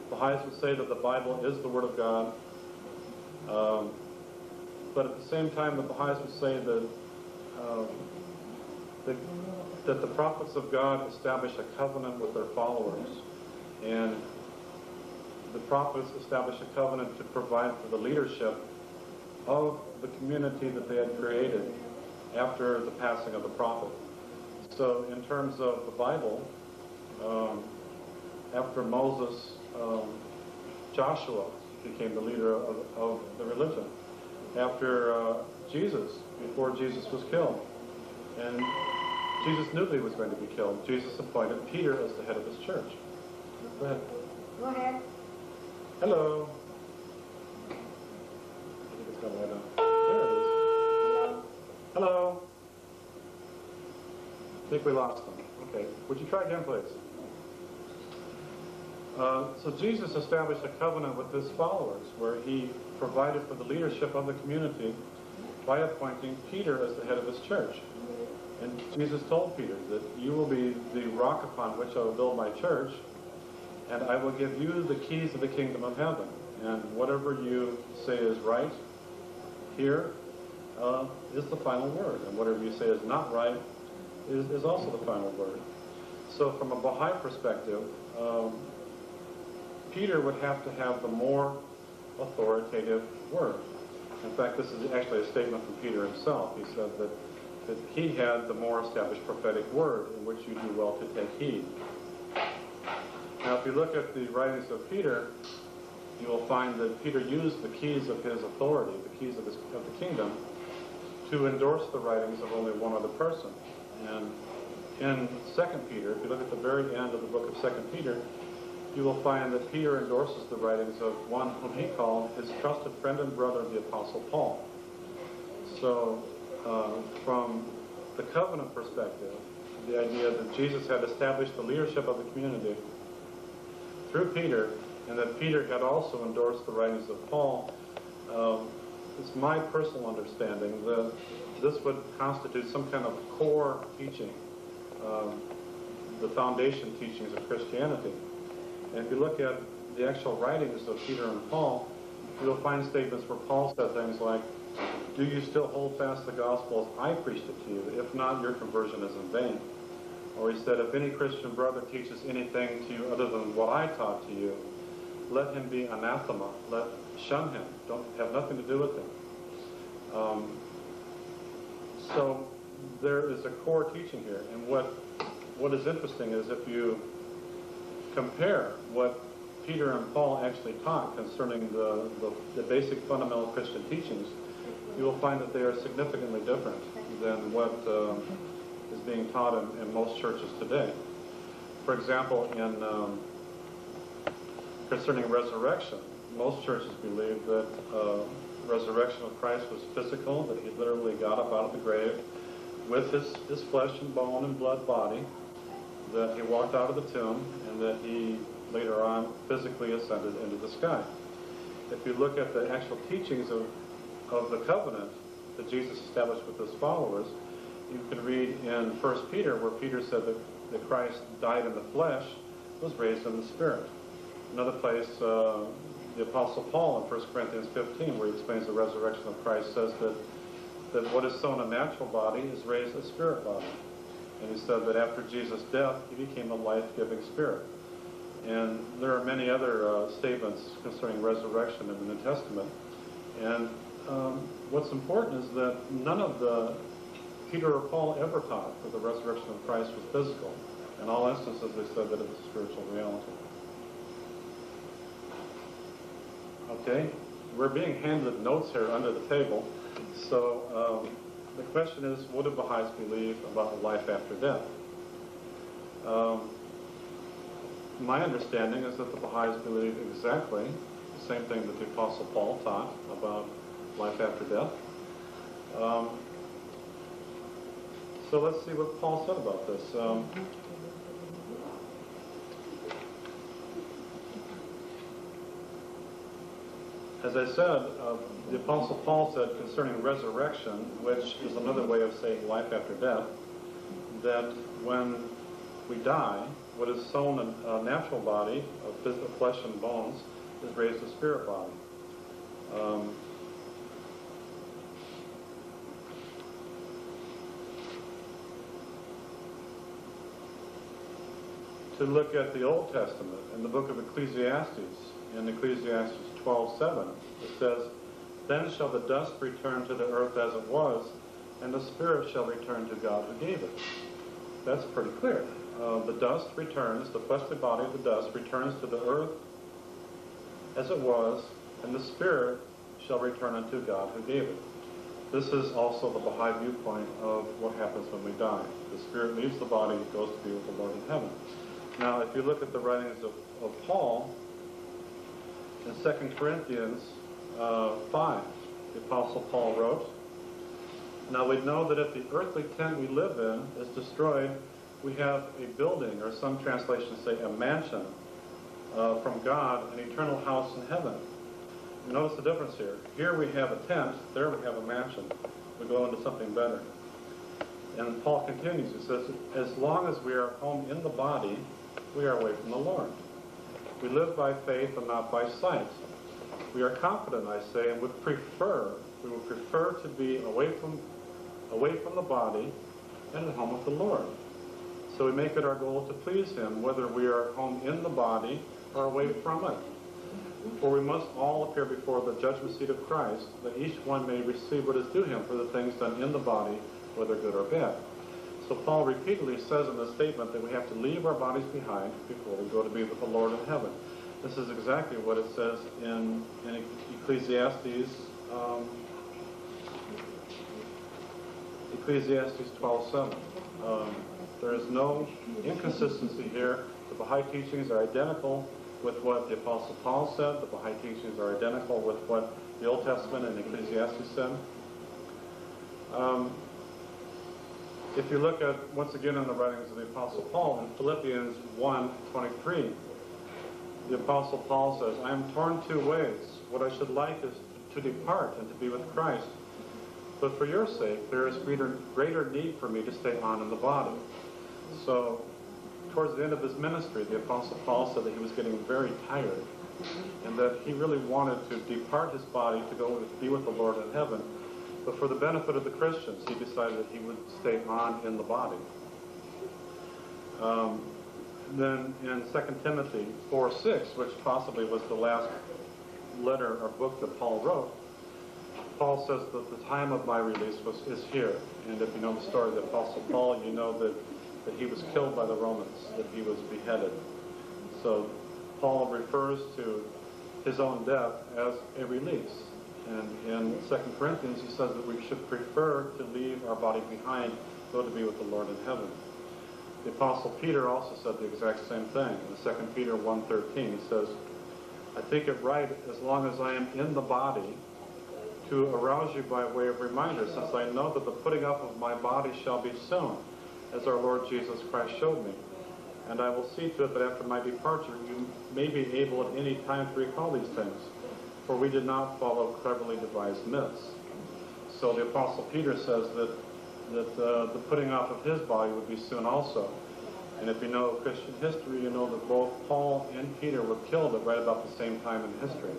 Baha'is would say that the Bible is the Word of God, but at the same time the Baha'is would say that the prophets of God establish a covenant with their followers, and the prophets establish a covenant to provide for the leadership of the community that they had created after the passing of the prophet. So in terms of the Bible, after Moses, Joshua became the leader of the religion. After Jesus, before Jesus was killed, and Jesus knew that he was going to be killed, Jesus appointed Peter as the head of his church. Go ahead. Go ahead. Hello. I think it's got light on. There it is. Hello. I think we lost them. Okay. Would you try again, please? So Jesus established a covenant with his followers where he provided for the leadership of the community by appointing Peter as the head of his church. And Jesus told Peter that you will be the rock upon which I will build my church, and I will give you the keys of the kingdom of heaven. And whatever you say is right here is the final word. And whatever you say is not right is also the final word. So from a Baha'i perspective, Peter would have to have the more authoritative word. In fact, this is actually a statement from Peter himself. He said that he had the more established prophetic word in which you do well to take heed. Now, if you look at the writings of Peter, you will find that Peter used the keys of his authority, the keys of the kingdom, to endorse the writings of only one other person. And in 2 Peter, if you look at the very end of the book of 2 Peter, you will find that Peter endorses the writings of one whom he called his trusted friend and brother, the Apostle Paul. So, from the covenant perspective, the idea that Jesus had established the leadership of the community through Peter, and that Peter had also endorsed the writings of Paul, it's my personal understanding that this would constitute some kind of core teaching, the foundation teachings of Christianity. And if you look at the actual writings of Peter and Paul, you'll find statements where Paul said things like, do you still hold fast the gospel as I preached it to you? If not, your conversion is in vain. Or he said, if any Christian brother teaches anything to you other than what I taught to you, let him be anathema. Shun him. Don't have nothing to do with him. So there is a core teaching here. And what is interesting is if you compare what Peter and Paul actually taught concerning the basic fundamental Christian teachings, you will find that they are significantly different than what is being taught in most churches today. For example, concerning resurrection, most churches believe that resurrection of Christ was physical, that he literally got up out of the grave with his flesh and bone and blood body, that he walked out of the tomb, and that he later on physically ascended into the sky. If you look at the actual teachings of the covenant that Jesus established with his followers, you can read in 1 Peter where Peter said that Christ died in the flesh, was raised in the spirit. Another place, the Apostle Paul in 1 Corinthians 15, where he explains the resurrection of Christ, says that what is sown a natural body is raised a spirit body. And he said that after Jesus' death, he became a life-giving spirit. And there are many other statements concerning resurrection in the New Testament. And what's important is that none of the Peter or Paul ever taught that the resurrection of Christ was physical. In all instances, they said that it was a spiritual reality. Okay, we're being handed notes here under the table. So the question is, what do Baha'is believe about life after death? My understanding is that the Baha'is believe exactly the same thing that the Apostle Paul taught about life after death. So let's see what Paul said about this. As I said, the Apostle Paul said concerning resurrection, which is another way of saying life after death, that when we die, what is sown in a natural body of physical flesh and bones is raised a spirit body. To look at the Old Testament, in the book of Ecclesiastes, in Ecclesiastes 12:7, it says, then shall the dust return to the earth as it was, and the spirit shall return to God who gave it. That's pretty clear. The dust returns, the fleshly body of the dust returns to the earth as it was, and the spirit shall return unto God who gave it. This is also the Baha'i viewpoint of what happens when we die. The spirit leaves the body, goes to be with the Lord in heaven. Now, if you look at the writings of Paul, in 2 Corinthians 5, the Apostle Paul wrote, now we know that if the earthly tent we live in is destroyed, we have a building, or some translations say a mansion, from God, an eternal house in heaven. Notice the difference here. Here we have a tent, there we have a mansion. We go into something better. And Paul continues, he says, as long as we are home in the body, we are away from the Lord. We live by faith and not by sight. We are confident, I say, and we would prefer to be away from the body and at home with the Lord. So we make it our goal to please him, whether we are home in the body or away from it. For we must all appear before the judgment seat of Christ, that each one may receive what is due him for the things done in the body, whether good or bad. So Paul repeatedly says in this statement that we have to leave our bodies behind before we go to be with the Lord in heaven. This is exactly what it says in Ecclesiastes 12:7. There is no inconsistency here. The Baha'i teachings are identical with what the Apostle Paul said. The Baha'i teachings are identical with what the Old Testament and Ecclesiastes said. If you look at, once again, in the writings of the Apostle Paul, in Philippians 1:23, the Apostle Paul says, I am torn two ways. What I should like is to depart and to be with Christ. But for your sake, there is greater need for me to stay on in the body. So, towards the end of his ministry, the Apostle Paul said that he was getting very tired and that he really wanted to depart his body to go be with the Lord in heaven. But for the benefit of the Christians, he decided that he would stay on in the body. Then in 2 Timothy 4:6, which possibly was the last letter or book that Paul wrote, Paul says that the time of my release is here. And if you know the story of the Apostle Paul, you know that he was killed by the Romans, that he was beheaded. So Paul refers to his own death as a release. And in 2 Corinthians, he says that we should prefer to leave our body behind, go to be with the Lord in heaven. The Apostle Peter also said the exact same thing. In 2 Peter 1:13, he says, I think it right, as long as I am in the body, to arouse you by way of reminder, since I know that the putting up of my body shall be soon, as our Lord Jesus Christ showed me. And I will see to it that after my departure, you may be able at any time to recall these things, for we did not follow cleverly devised myths. So the Apostle Peter says that the putting off of his body would be soon also. And if you know Christian history, you know that both Paul and Peter were killed at right about the same time in history.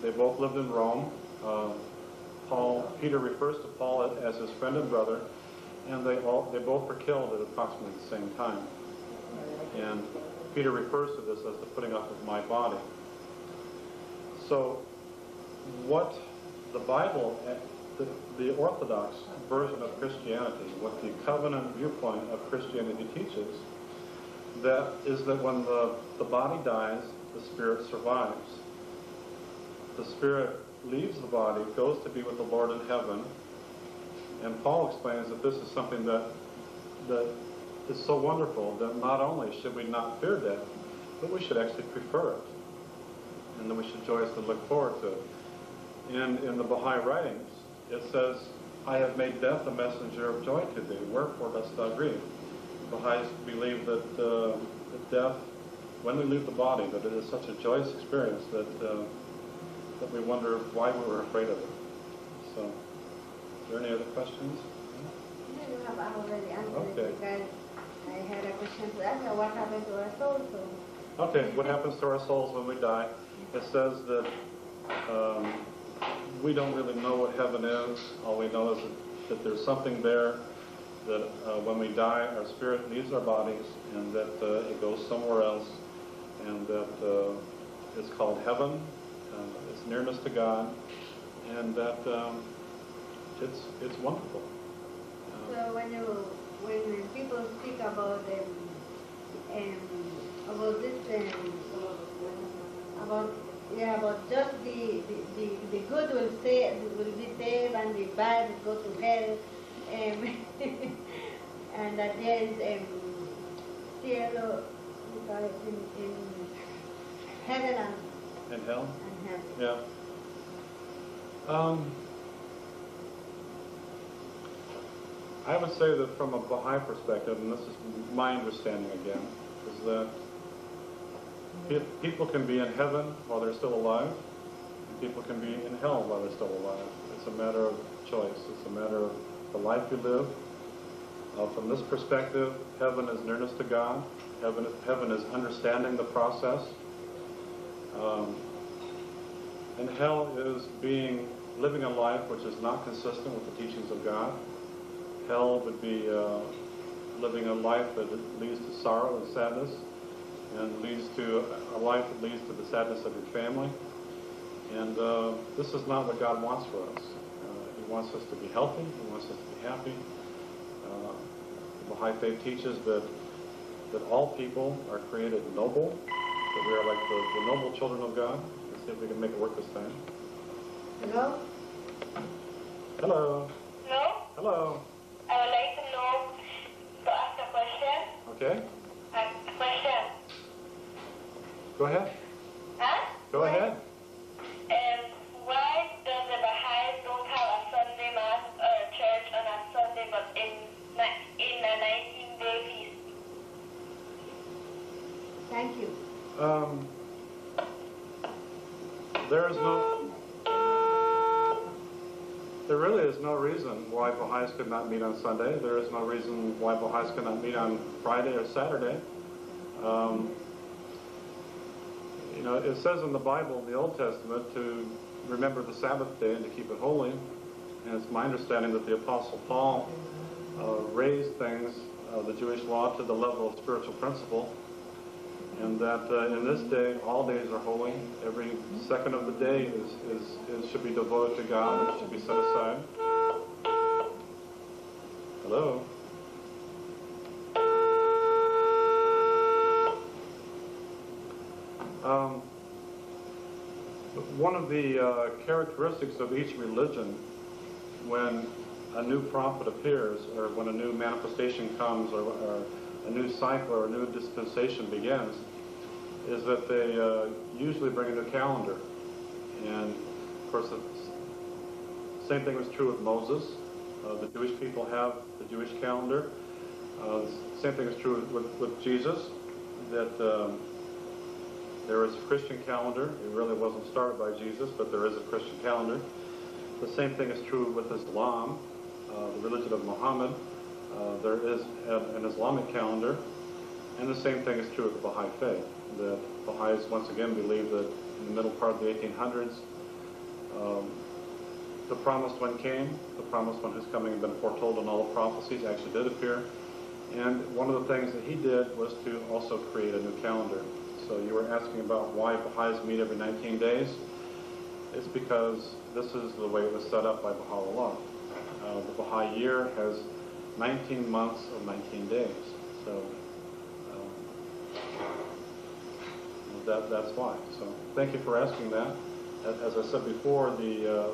They both lived in Rome. Peter refers to Paul as his friend and brother, and they both were killed at approximately the same time. And Peter refers to this as the putting off of my body. So what the Bible, the Orthodox version of Christianity, what the covenant viewpoint of Christianity teaches, that is that when the body dies, the spirit survives. The spirit leaves the body, goes to be with the Lord in heaven, and Paul explains that this is something that is so wonderful that not only should we not fear death, but we should actually prefer it, and that we should joyously look forward to it. And in the Baha'i writings, it says, I have made death a messenger of joy to thee, wherefore dost thou grieve? Baha'is believe that death, when we leave the body, that it is such a joyous experience that we wonder why we were afraid of it. So, are there any other questions? No, you have already answered Okay. it because I had a question to ask. What happened to our soul? So. Okay, what happens to our souls when we die? It says that we don't really know what heaven is. All we know is that there's something there, that when we die, our spirit leaves our bodies, and that it goes somewhere else, and that it's called heaven. It's nearness to God, and that it's wonderful. So when people speak about this about just the good will be saved and the bad will go to hell, and that there is cielo in heaven And hell? and heaven. Yeah. I would say that from a Baha'i perspective, and this is my understanding again, is that people can be in heaven while they're still alive, people can be in hell while they're still alive. It's a matter of choice. It's a matter of the life you live. From this perspective, heaven is nearness to God. Heaven is understanding the process. And hell is living a life which is not consistent with the teachings of God. Hell would be living a life that leads to sorrow and sadness, and leads to a life that leads to the sadness of your family. And this is not what God wants for us. He wants us to be healthy. He wants us to be happy. The Baha'i faith teaches that all people are created noble, that we are like the noble children of God. Let's see if we can make it work this time. Hello? Hello. Hello? Hello. I would like to ask a question. Okay. A question. Go ahead. Huh? Go ahead. Why does the Baha'is don't have a Sunday Mass or a church on a Sunday, but in a 19-day feast? Thank you. There really is no reason why Baha'is could not meet on Sunday. There is no reason why Baha'is could not meet on Friday or Saturday. It says in the Bible, in the Old Testament, to remember the Sabbath day and to keep it holy. And it's my understanding that the Apostle Paul raised things, the Jewish law, to the level of spiritual principle. And that in this day, all days are holy. Every second of the day should be devoted to God. It should be set aside. Hello? One of the characteristics of each religion, when a new prophet appears, or when a new manifestation comes, or a new cycle or a new dispensation begins, is that they usually bring a new calendar. And of course, the same thing was true with Moses. The Jewish people have the Jewish calendar. Same thing is true with Jesus, that there is a Christian calendar. It really wasn't started by Jesus, but there is a Christian calendar. The same thing is true with Islam, the religion of Muhammad. There is an Islamic calendar, and the same thing is true with the Baha'i faith. The Baha'is once again believe that in the middle part of the 1800s, the promised one came. The promised one whose coming had been foretold in all the prophecies actually did appear. And one of the things that he did was to also create a new calendar. So you were asking about why Baha'is meet every 19 days. It's because this is the way it was set up by Baha'u'llah. The Baha'i year has 19 months of 19 days. So that's why. So thank you for asking that. As I said before, the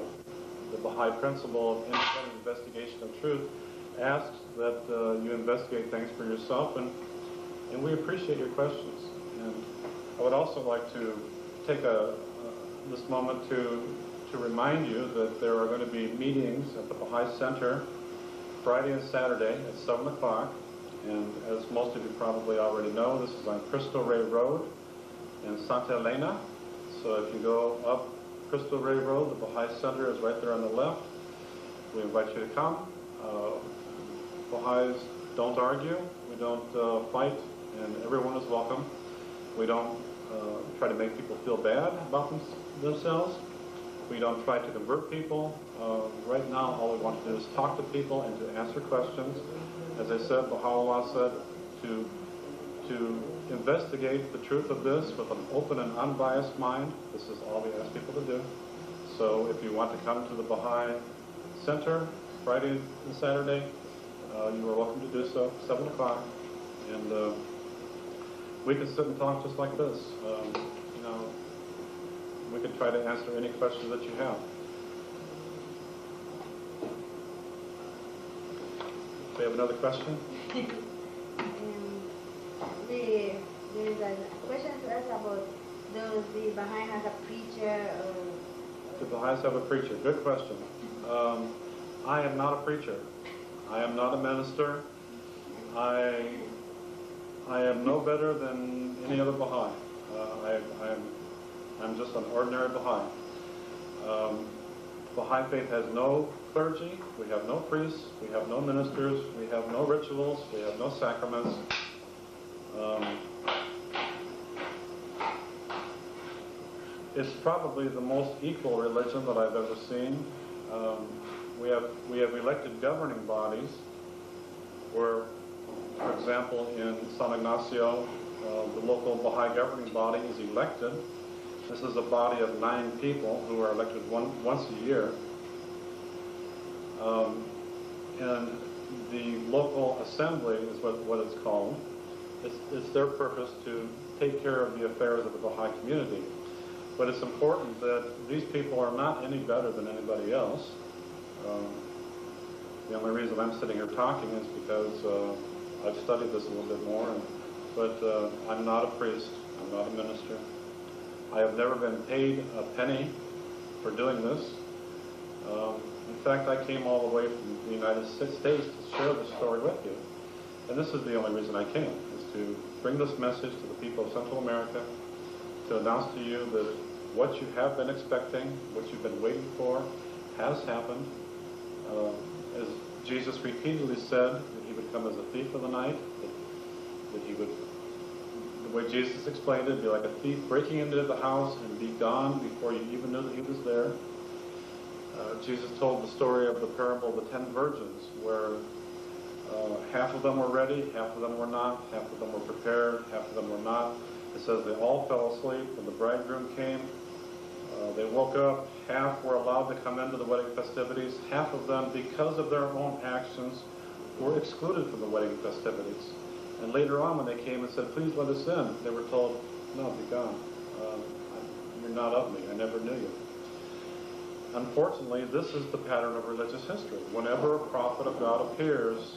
Baha'i principle of independent investigation of truth asks that you investigate things for yourself, and we appreciate your questions. And I would also like to take this moment to remind you that there are going to be meetings at the Baha'i Center Friday and Saturday at 7 o'clock. And as most of you probably already know, this is on Cristo Rey Road in Santa Elena. So if you go up Cristo Rey Road, the Baha'i Center is right there on the left. We invite you to come. Baha'is don't argue. We don't fight, and everyone is welcome. We don't try to make people feel bad about themselves. We don't try to convert people. Right now, all we want to do is talk to people and to answer questions. As I said, Baha'u'llah said to investigate the truth of this with an open and unbiased mind. This is all we ask people to do. So if you want to come to the Baha'i Center Friday and Saturday, you are welcome to do so, 7 o'clock. And we can sit and talk just like this. We can try to answer any questions that you have. Do we have another question? There is a question to us about does the Baha'i has a preacher? Do the Baha'is have a preacher? Good question. I am not a preacher. I am not a minister. I am no better than any other Baha'i. I'm just an ordinary Baha'i. Baha'i faith has no clergy, we have no priests, we have no ministers, we have no rituals, we have no sacraments. It's probably the most equal religion that I've ever seen. We have elected governing bodies where, for example, in San Ignacio, the local Baha'i governing body is elected. This is a body of 9 people who are elected once a year. And the local assembly is what it's called. It's their purpose to take care of the affairs of the Baha'i community. But it's important that these people are not any better than anybody else. The only reason I'm sitting here talking is because I've studied this a little bit more. But I'm not a priest. I'm not a minister. I have never been paid a penny for doing this. In fact, I came all the way from the United States to share this story with you. And this is the only reason I came, is to bring this message to the people of Central America, to announce to you that what you have been expecting, what you've been waiting for, has happened. As Jesus repeatedly said, that he would come as a thief of the night, that he would, the way Jesus explained it, be like a thief breaking into the house and be gone before you even knew that he was there. Jesus told the story of the parable of the 10 virgins, where half of them were ready, half of them were not, half of them were prepared, half of them were not. It says they all fell asleep when the bridegroom came. They woke up, half were allowed to come into the wedding festivities, half of them, because of their own actions, were excluded from the wedding festivities. And later on when they came and said, please let us in, they were told, no, be gone. You're not of me, I never knew you. Unfortunately, this is the pattern of religious history. Whenever a prophet of God appears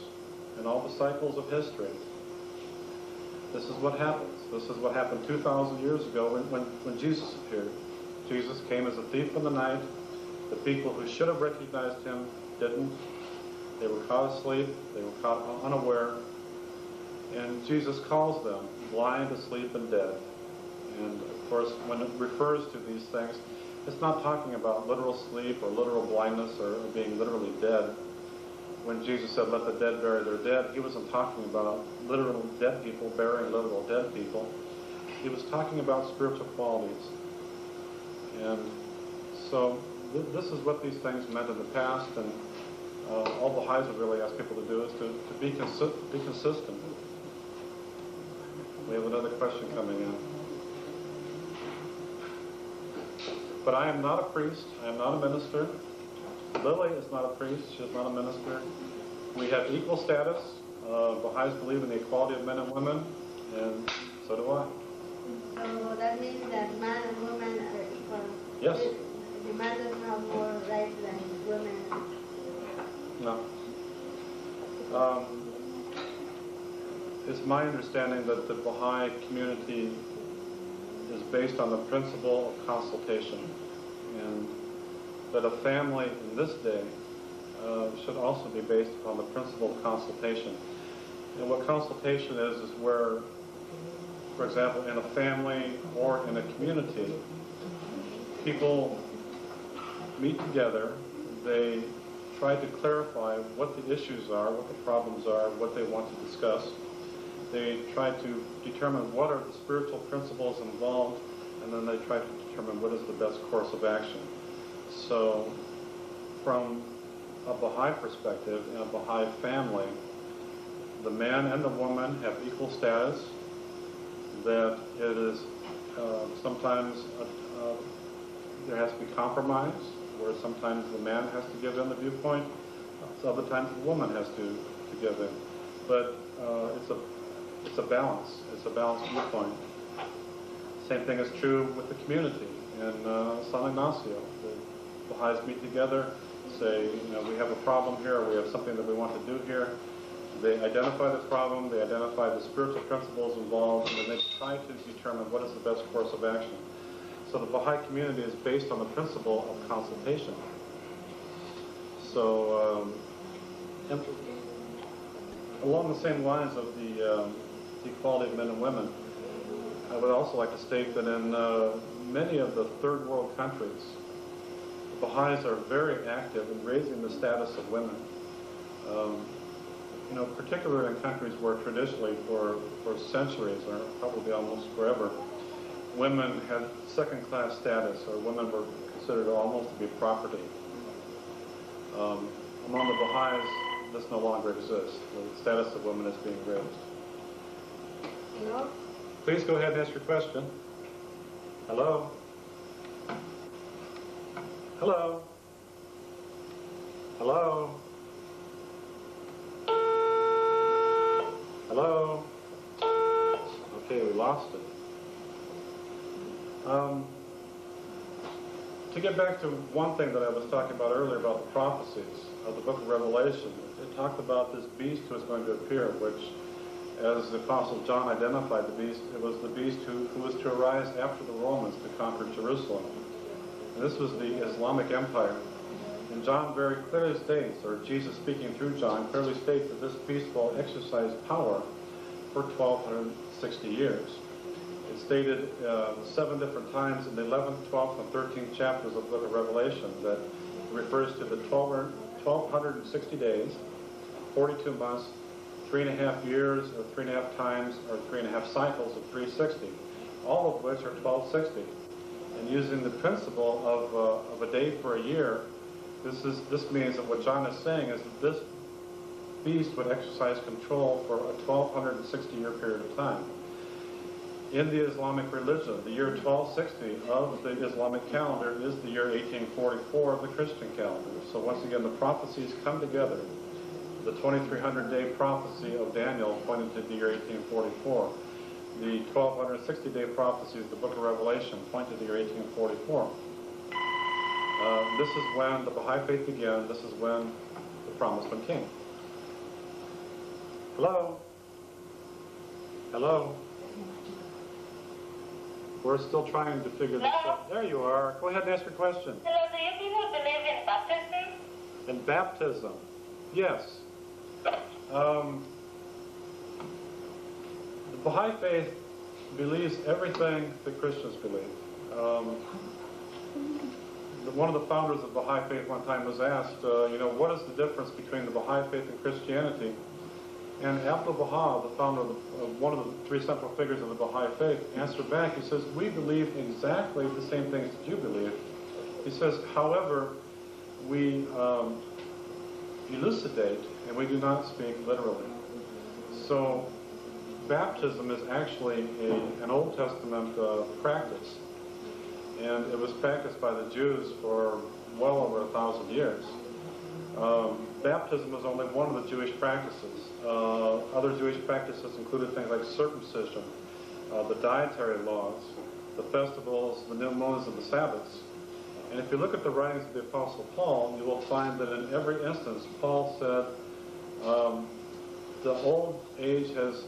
in all the cycles of history, this is what happens. This is what happened 2,000 years ago when Jesus appeared. Jesus came as a thief in the night. The people who should have recognized him didn't. They were caught asleep. They were caught unaware. And Jesus calls them blind, asleep, and dead. And of course, when it refers to these things, it's not talking about literal sleep or literal blindness or being literally dead. When Jesus said, let the dead bury their dead, he wasn't talking about literal dead people burying literal dead people. He was talking about spiritual qualities. And so this is what these things meant in the past, and all Baha'is would really ask people to do is to be consistent. We have another question coming in. But I am not a priest. I am not a minister. Lily is not a priest. She is not a minister. We have equal status. Baha'is believe in the equality of men and women, and so do I. So that means that man and woman are equal. Yes. The man doesn't have more rights than women. No. It's my understanding that the Baha'i community is based on the principle of consultation, and that a family in this day should also be based upon the principle of consultation. And what consultation is where, for example, in a family or in a community, people meet together, they try to clarify what the issues are, what the problems are, what they want to discuss. They try to determine what are the spiritual principles involved, and then they try to determine what is the best course of action. So, from a Baha'i perspective, in a Baha'i family, the man and the woman have equal status, that it is sometimes there has to be compromise, where sometimes the man has to give in the viewpoint, so other times the woman has to give in. But it's a balance. It's a balanced viewpoint. Same thing is true with the community in San Ignacio. The Baha'is meet together, say, we have a problem here, or we have something that we want to do here. They identify the problem, they identify the spiritual principles involved, and then they try to determine what is the best course of action. So the Baha'i community is based on the principle of consultation. So, along the same lines of the equality of men and women, I would also like to state that in many of the third world countries, Baha'is are very active in raising the status of women. You know, particularly in countries where traditionally for centuries, or probably almost forever, women had second-class status, or women were considered almost to be property. Among the Baha'is, this no longer exists. The status of women is being raised. Hello? Please go ahead and ask your question. Hello? Hello? Hello? Hello? Okay, we lost it. To get back to one thing that I was talking about earlier about the prophecies of the book of Revelation, it talked about this beast who was going to appear, which, as the Apostle John identified the beast, it was the beast who was to arise after the Romans to conquer Jerusalem. And this was the Islamic Empire. And John very clearly states, or Jesus speaking through John, clearly states that this beast will exercise power for 1,260 years. It's stated 7 different times in the 11th, 12th, and 13th chapters of the book of Revelation that refers to the 1,260 days, 42 months, 3.5 years, or 3.5 times, or 3.5 cycles of 360, all of which are 1260. And using the principle of a day for a year, this means that what John is saying is that this beast would exercise control for a 1,260-year period of time. In the Islamic religion, the year 1260 of the Islamic calendar is the year 1844 of the Christian calendar. So once again, the prophecies come together. The 2300-day prophecy of Daniel pointed to the year 1844. The 1260-day prophecy of the book of Revelation pointed to the year 1844. This is when the Baha'i faith began. This is when the promised one came. Hello? Hello? We're still trying to figure this out. There you are. Go ahead and ask your question. Hello, do you people believe in baptism? In baptism? Yes. The Baha'i faith believes everything that Christians believe. One of the founders of Baha'i faith one time was asked, you know, what is the difference between the Baha'i faith and Christianity? And Abdu'l-Baha, the founder of one of the 3 central figures of the Baha'i faith, answered back. He says, we believe exactly the same things that you believe. He says, however, we elucidate and we do not speak literally. So baptism is actually an Old Testament practice. And it was practiced by the Jews for well over 1,000 years. Baptism was only one of the Jewish practices. Other Jewish practices included things like circumcision, the dietary laws, the festivals, the new moons, and the Sabbaths. And if you look at the writings of the Apostle Paul, you will find that in every instance, Paul said, the old age has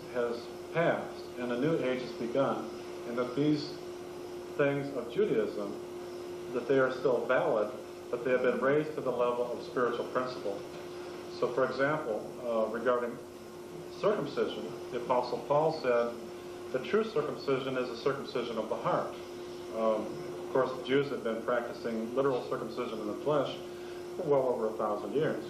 passed and a new age has begun, and that these things of Judaism, that they are still valid, but they have been raised to the level of spiritual principle. So, for example, regarding circumcision, the Apostle Paul said that true circumcision is a circumcision of the heart. Of course, the Jews had been practicing literal circumcision in the flesh for well over 1,000 years.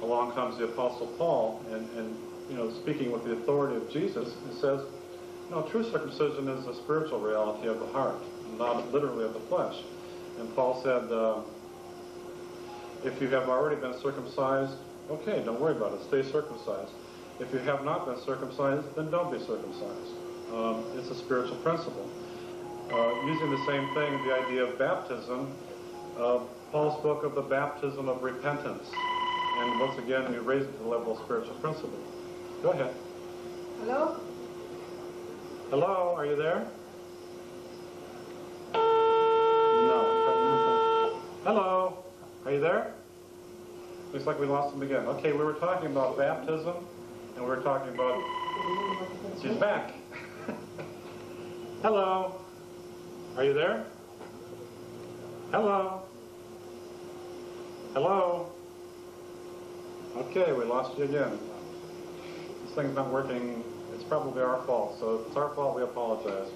Along comes the Apostle Paul, and you know, speaking with the authority of Jesus, he says, no, true circumcision is a spiritual reality of the heart, not literally of the flesh. And Paul said, if you have already been circumcised, okay, don't worry about it, stay circumcised. If you have not been circumcised, then don't be circumcised. It's a spiritual principle. Using the same thing, the idea of baptism, Paul spoke of the baptism of repentance. And once again, we raise it to the level of spiritual principle. Go ahead. Hello? Hello, are you there? No. Hello, are you there? Looks like we lost him again. Okay, we were talking about baptism, and we were talking about... She's back. Hello, are you there? Hello? Hello? Okay, we lost you again. This thing's not working. It's probably our fault, so if it's our fault, we apologize.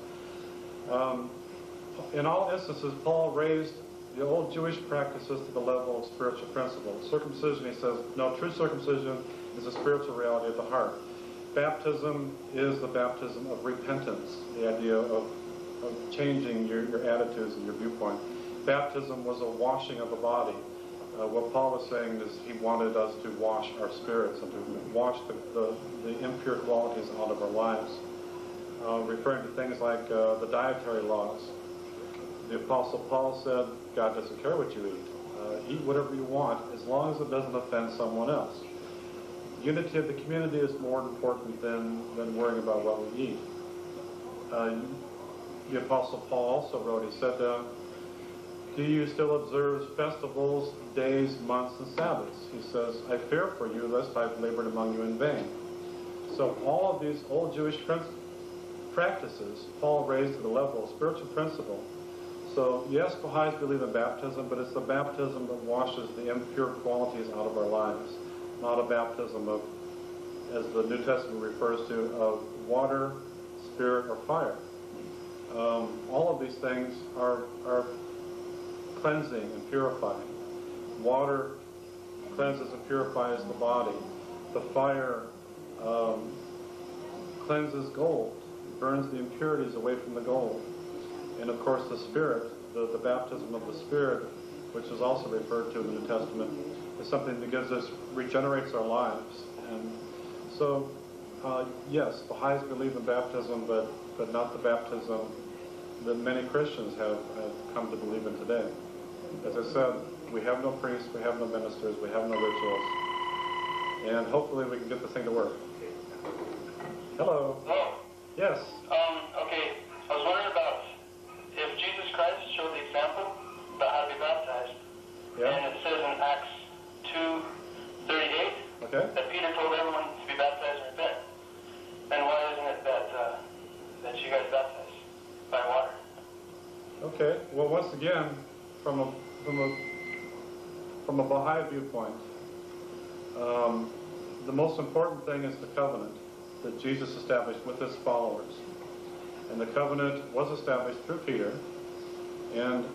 In all instances, Paul raised the old Jewish practices to the level of spiritual principle. Circumcision, he says, no, true circumcision is a spiritual reality of the heart. Baptism is the baptism of repentance, the idea of changing your attitudes and your viewpoint. Baptism was a washing of the body. What Paul was saying is he wanted us to wash our spirits and to wash the impure qualities out of our lives, referring to things like the dietary laws. The Apostle Paul said, God doesn't care what you eat. Eat whatever you want as long as it doesn't offend someone else. Unity of the community is more important than worrying about what we eat. The Apostle Paul also wrote, he said, do you still observe festivals, days, months, and Sabbaths? He says, I fear for you lest I've labored among you in vain. So all of these old Jewish practices, Paul raised to the level of spiritual principle. So yes, Baha'is believe in baptism, but it's the baptism that washes the impure qualities out of our lives, not a baptism of, as the New Testament refers to, of water, spirit, or fire. All of these things are cleansing and purifying. Water cleanses and purifies the body. The fire cleanses gold, burns the impurities away from the gold. And of course the Spirit, the baptism of the Spirit, which is also referred to in the New Testament, is something that gives us, regenerates our lives. And so, yes, Baha'is believe in baptism, but not the baptism that many Christians have come to believe in today. As I said, we have no priests, we have no ministers, we have no rituals, and hopefully we can get this thing to work. Hello. Hello. Yes. Okay, I was wondering about if Jesus Christ showed the example about how to be baptized, Yeah. and it says in Acts 2:38 Okay. that Peter told everyone to be baptized and repent. And why isn't it that you guys baptize by water? Okay. Well, once again, from a Baha'i viewpoint, the most important thing is the covenant that Jesus established with his followers. And the covenant was established through Peter. And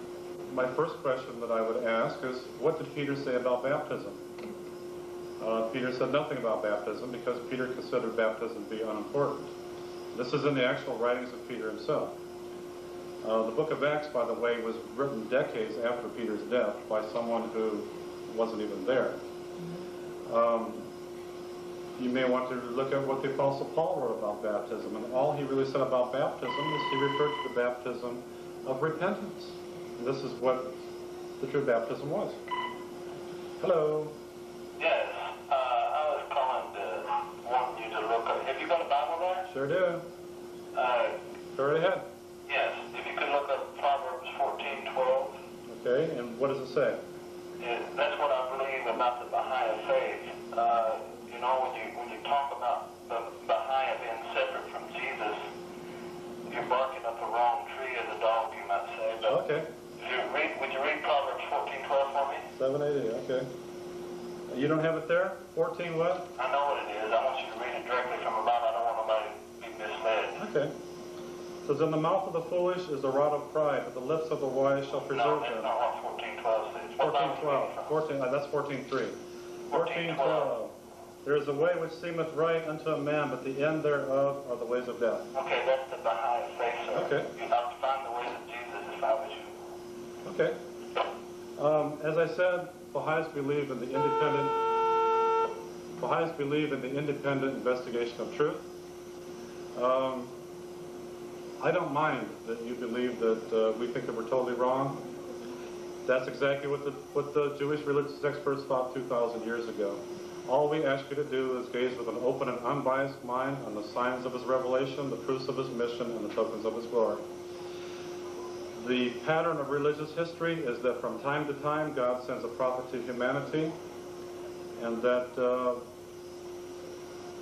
my first question that I would ask is, what did Peter say about baptism? Peter said nothing about baptism because Peter considered baptism to be unimportant. This is in the actual writings of Peter himself. The book of Acts, by the way, was written decades after Peter's death by someone who wasn't even there. You may want to look at what the Apostle Paul wrote about baptism, and all he really said about baptism is he referred to the baptism of repentance. And this is what the true baptism was. Hello. Yes, I was calling to want you to look up. Have you got a Bible there? Sure do. Go right ahead. Yes, if you could look up Proverbs 14:12. Okay, and what does it say? That's what I believe about the Baha'i faith. You know, when you talk about the Baha'i being separate from Jesus, you're barking up the wrong tree as a dog, you might say. But Okay. would you read Proverbs 14:12 for me? 780, okay. You don't have it there? 14 what? I know what it is. I want you to read it directly from the Bible. I don't want nobody to be misled. Okay. It says, in the mouth of the foolish is the rod of pride, but the lips of the wise shall No, preserve that's them. not what 14:12 says. What Bible are you reading from? 14, that's 14:3. 14:12. There is a way which seemeth right unto a man, but the end thereof are the ways of death. Okay, that's the Baha'i faith, sir. Okay. You have to find the ways of Jesus if I was you. Okay. As I said, Baha'is believe in the independent investigation of truth. I don't mind that you believe that we think that we're totally wrong. That's exactly what the Jewish religious experts thought 2,000 years ago. All we ask you to do is gaze with an open and unbiased mind on the signs of his revelation, the proofs of his mission, and the tokens of his glory. The pattern of religious history is that from time to time God sends a prophet to humanity, and that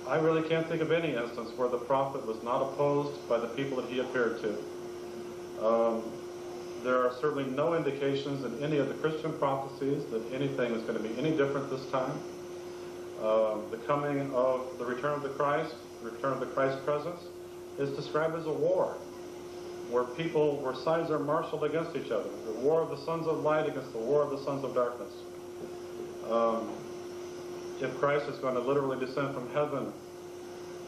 I really can't think of any instance where the prophet was not opposed by the people that he appeared to. There are certainly no indications in any of the Christian prophecies that anything is going to be any different this time. The coming of the return of the Christ, the return of the Christ presence, is described as a war. where sides are marshaled against each other, the war of the sons of light against the war of the sons of darkness. If Christ is going to literally descend from heaven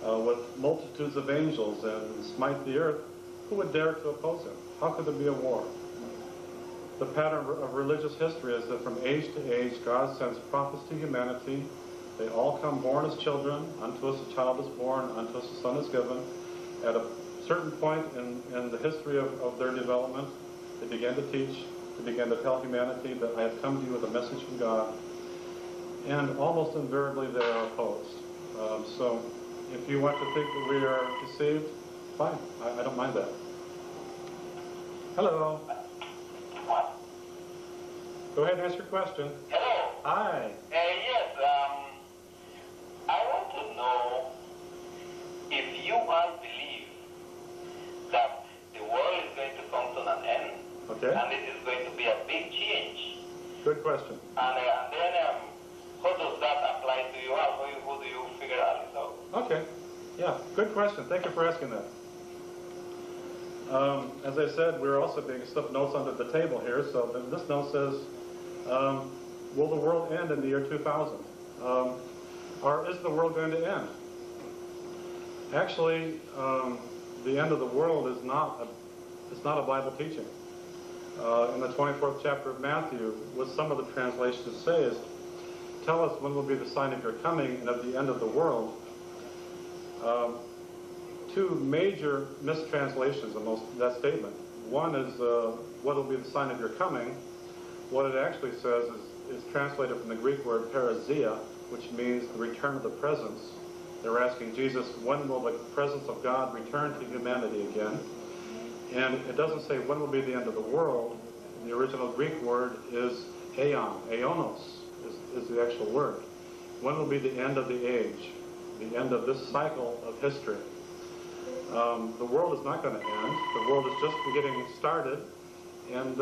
with multitudes of angels and smite the earth, who would dare to oppose him? How could there be a war? The pattern of religious history is that from age to age, God sends prophets to humanity. They all come born as children. Unto us a child is born, unto us a son is given. At a certain point in the history of their development, they began to teach, they began to tell humanity that I have come to you with a message from God. And almost invariably they are opposed. So if you want to think that we are deceived, fine, I don't mind that. Hello. What? Go ahead and ask your question. Hello. Hi. Yes, I want to know if you all believe that the world is going to come to an end, Okay. and it is going to be a big change. Good question. And then, how does that apply to you all? Who do you figure all this out? Okay. Yeah, good question. Thank you for asking that. As I said, we're also being slipped notes under the table here. So this note says, will the world end in the year 2000? Or is the world going to end? Actually, the end of the world is not a Bible teaching. In the 24th chapter of Matthew, what some of the translations say is, tell us when will be the sign of your coming and of the end of the world. Two major mistranslations in that statement. One is what will be the sign of your coming. What it actually says is translated from the Greek word parousia, which means the return of the presence. They're asking Jesus, when will the presence of God return to humanity again? And it doesn't say when will be the end of the world. The original Greek word is aeon, aeonos is the actual word. When will be the end of the age, the end of this cycle of history? The world is not going to end. The world is just getting started, and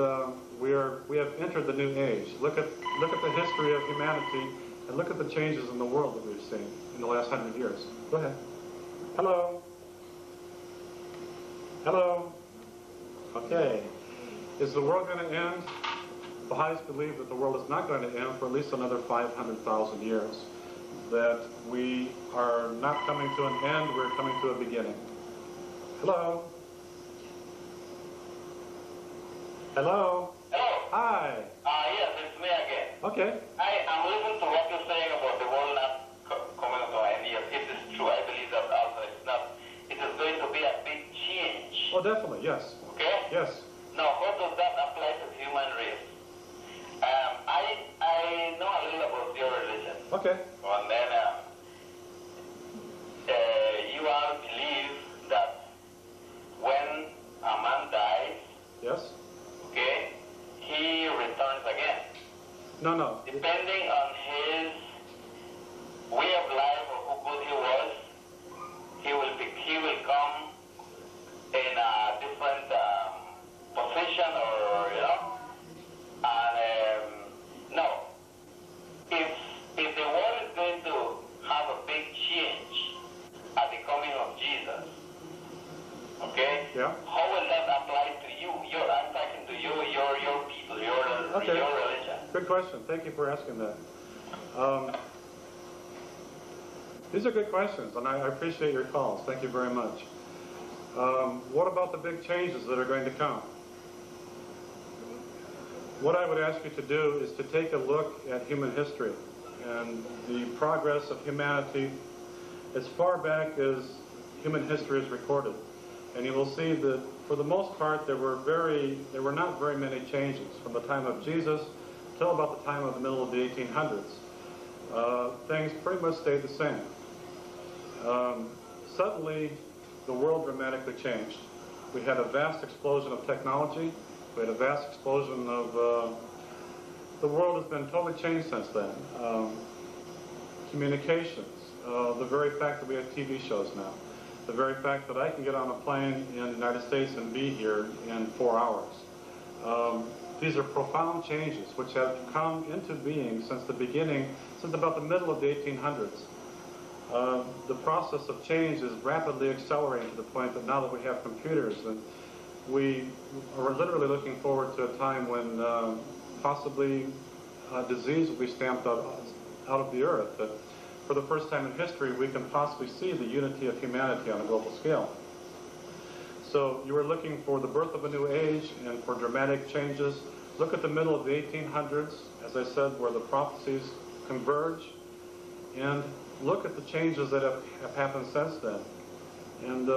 we have entered the new age. Look at the history of humanity, and look at the changes in the world that we've seen in the last 100 years. Go ahead. Hello. Hello. Okay. Is the world going to end? Baha'is believe that the world is not going to end for at least another 500,000 years. That we are not coming to an end, we're coming to a beginning. Hello? Hello? Hello. Hi. Yes, it's me again. Okay. I'm listening to what you're saying about the world not coming to an end. Yes, it is true. I believe that also. It is going to be a big change. Oh, definitely, yes. Okay? Yes. Now, how does that apply to the human race? I know a little about your religion. Okay. And then you all believe that when a man dies, Yes. okay, he returns again. No. Depending on his way of life or who good he was, he will come in a different position, or and no. If the world is going to have a big change at the coming of Jesus, okay? Yeah. How will that apply to you? I'm talking to you, your people, your religion. Good question. Thank you for asking that. These are good questions, and I appreciate your calls. Thank you very much. What about the big changes that are going to come? What I would ask you to do is to take a look at human history and the progress of humanity as far back as human history is recorded. And you will see that for the most part there were not very many changes from the time of Jesus till about the time of the middle of the 1800s. Things pretty much stayed the same. Suddenly the world dramatically changed. We had a vast explosion of technology. We had a vast explosion of, the world has been totally changed since then. Communications, the very fact that we have TV shows now, the very fact that I can get on a plane in the United States and be here in 4 hours. These are profound changes which have come into being since the beginning, since about the middle of the 1800s. The process of change is rapidly accelerating to the point that now that we have computers and we are literally looking forward to a time when possibly disease will be stamped out of the earth. That for the first time in history, we can possibly see the unity of humanity on a global scale. So you are looking for the birth of a new age and for dramatic changes. Look at the middle of the 1800s, as I said, where the prophecies converge, and look at the changes that have happened since then. And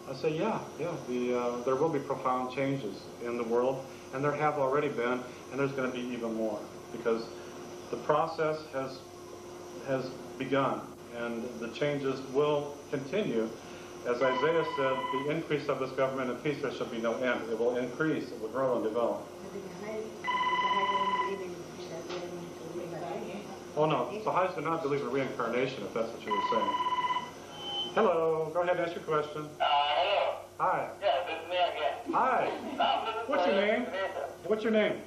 I say, there will be profound changes in the world, and there have already been, and there's going to be even more, because the process has begun, and the changes will continue. As Isaiah said, the increase of this government and peace, there shall be no end. It will increase, it will grow and develop. Oh no, Baha'is do not believe in reincarnation, if that's what you were saying. Hello, go ahead and ask your question. Hello. Hi. Yeah, this is me again. Hi. What's your name? What's your name?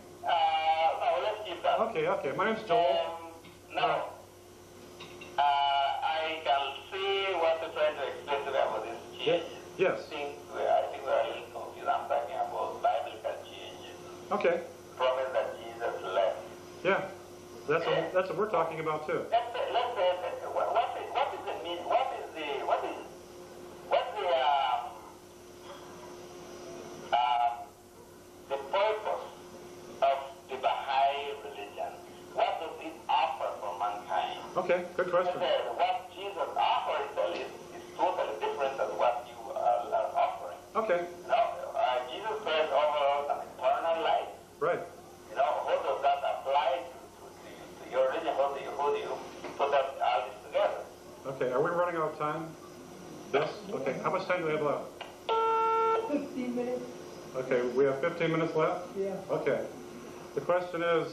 Okay. My name's Joel. Now, I can see what you're trying to explain to them about this change. Yes. I think we're a little confused. I'm talking about biblical changes. Okay. Promise that Jesus left. Yeah. That's what we're talking about too. Let's say, what is the meaning? What's the purpose of the Baha'i religion? What does it offer for mankind? Okay, good question. What Jesus offers is totally different than what you are offering. Okay. Jesus says overall an eternal life. Right. How does that apply to your religion? How do you put that all this together? Okay, are we running out of time? Yes? Okay, how much time do we have left? 15 minutes. Okay, we have 15 minutes left? Yeah. Okay. The question is,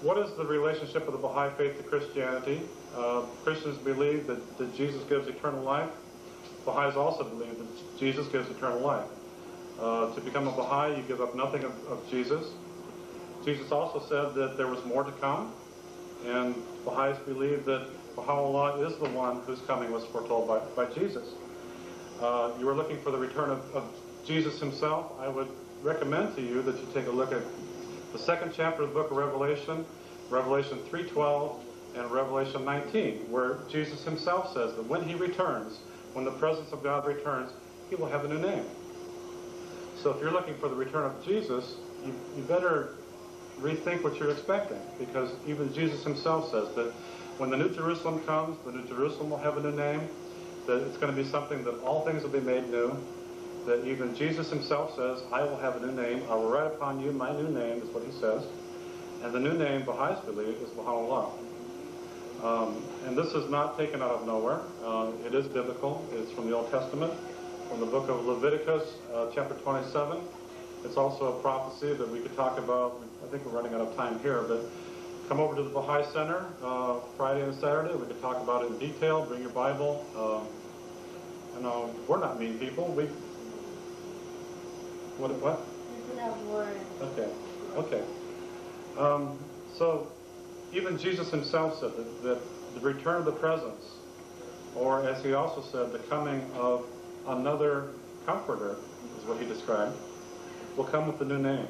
what is the relationship of the Baha'i faith to Christianity? Christians believe that Jesus gives eternal life. Baha'is also believe that Jesus gives eternal life. To become a Baha'i, you give up nothing of Jesus. Jesus also said that there was more to come, and Baha'is believe that Baha'u'llah is the one whose coming was foretold by Jesus. You are looking for the return of Jesus himself. I would recommend to you that you take a look at the second chapter of the book of Revelation, Revelation 3:12, and Revelation 19, where Jesus himself says that when he returns, when the presence of God returns, he will have a new name. So if you're looking for the return of Jesus, you better rethink what you're expecting, because even Jesus himself says that when the New Jerusalem comes, the New Jerusalem will have a new name, that it's going to be something that all things will be made new, that even Jesus himself says, I will have a new name, I will write upon you my new name, is what he says. And the new name, Baha'is believe, is Baha'u'llah. And this is not taken out of nowhere. It is biblical. It's from the Old Testament, from the book of Leviticus, chapter 27. It's also a prophecy that we could talk about. I think we're running out of time here, but come over to the Baha'i Center Friday and Saturday. We could talk about it in detail. Bring your Bible. We're not mean people. What? You should have words. Okay. So even Jesus himself said that the return of the presence, or as he also said, the coming of another comforter, is what he described, will come with the new name.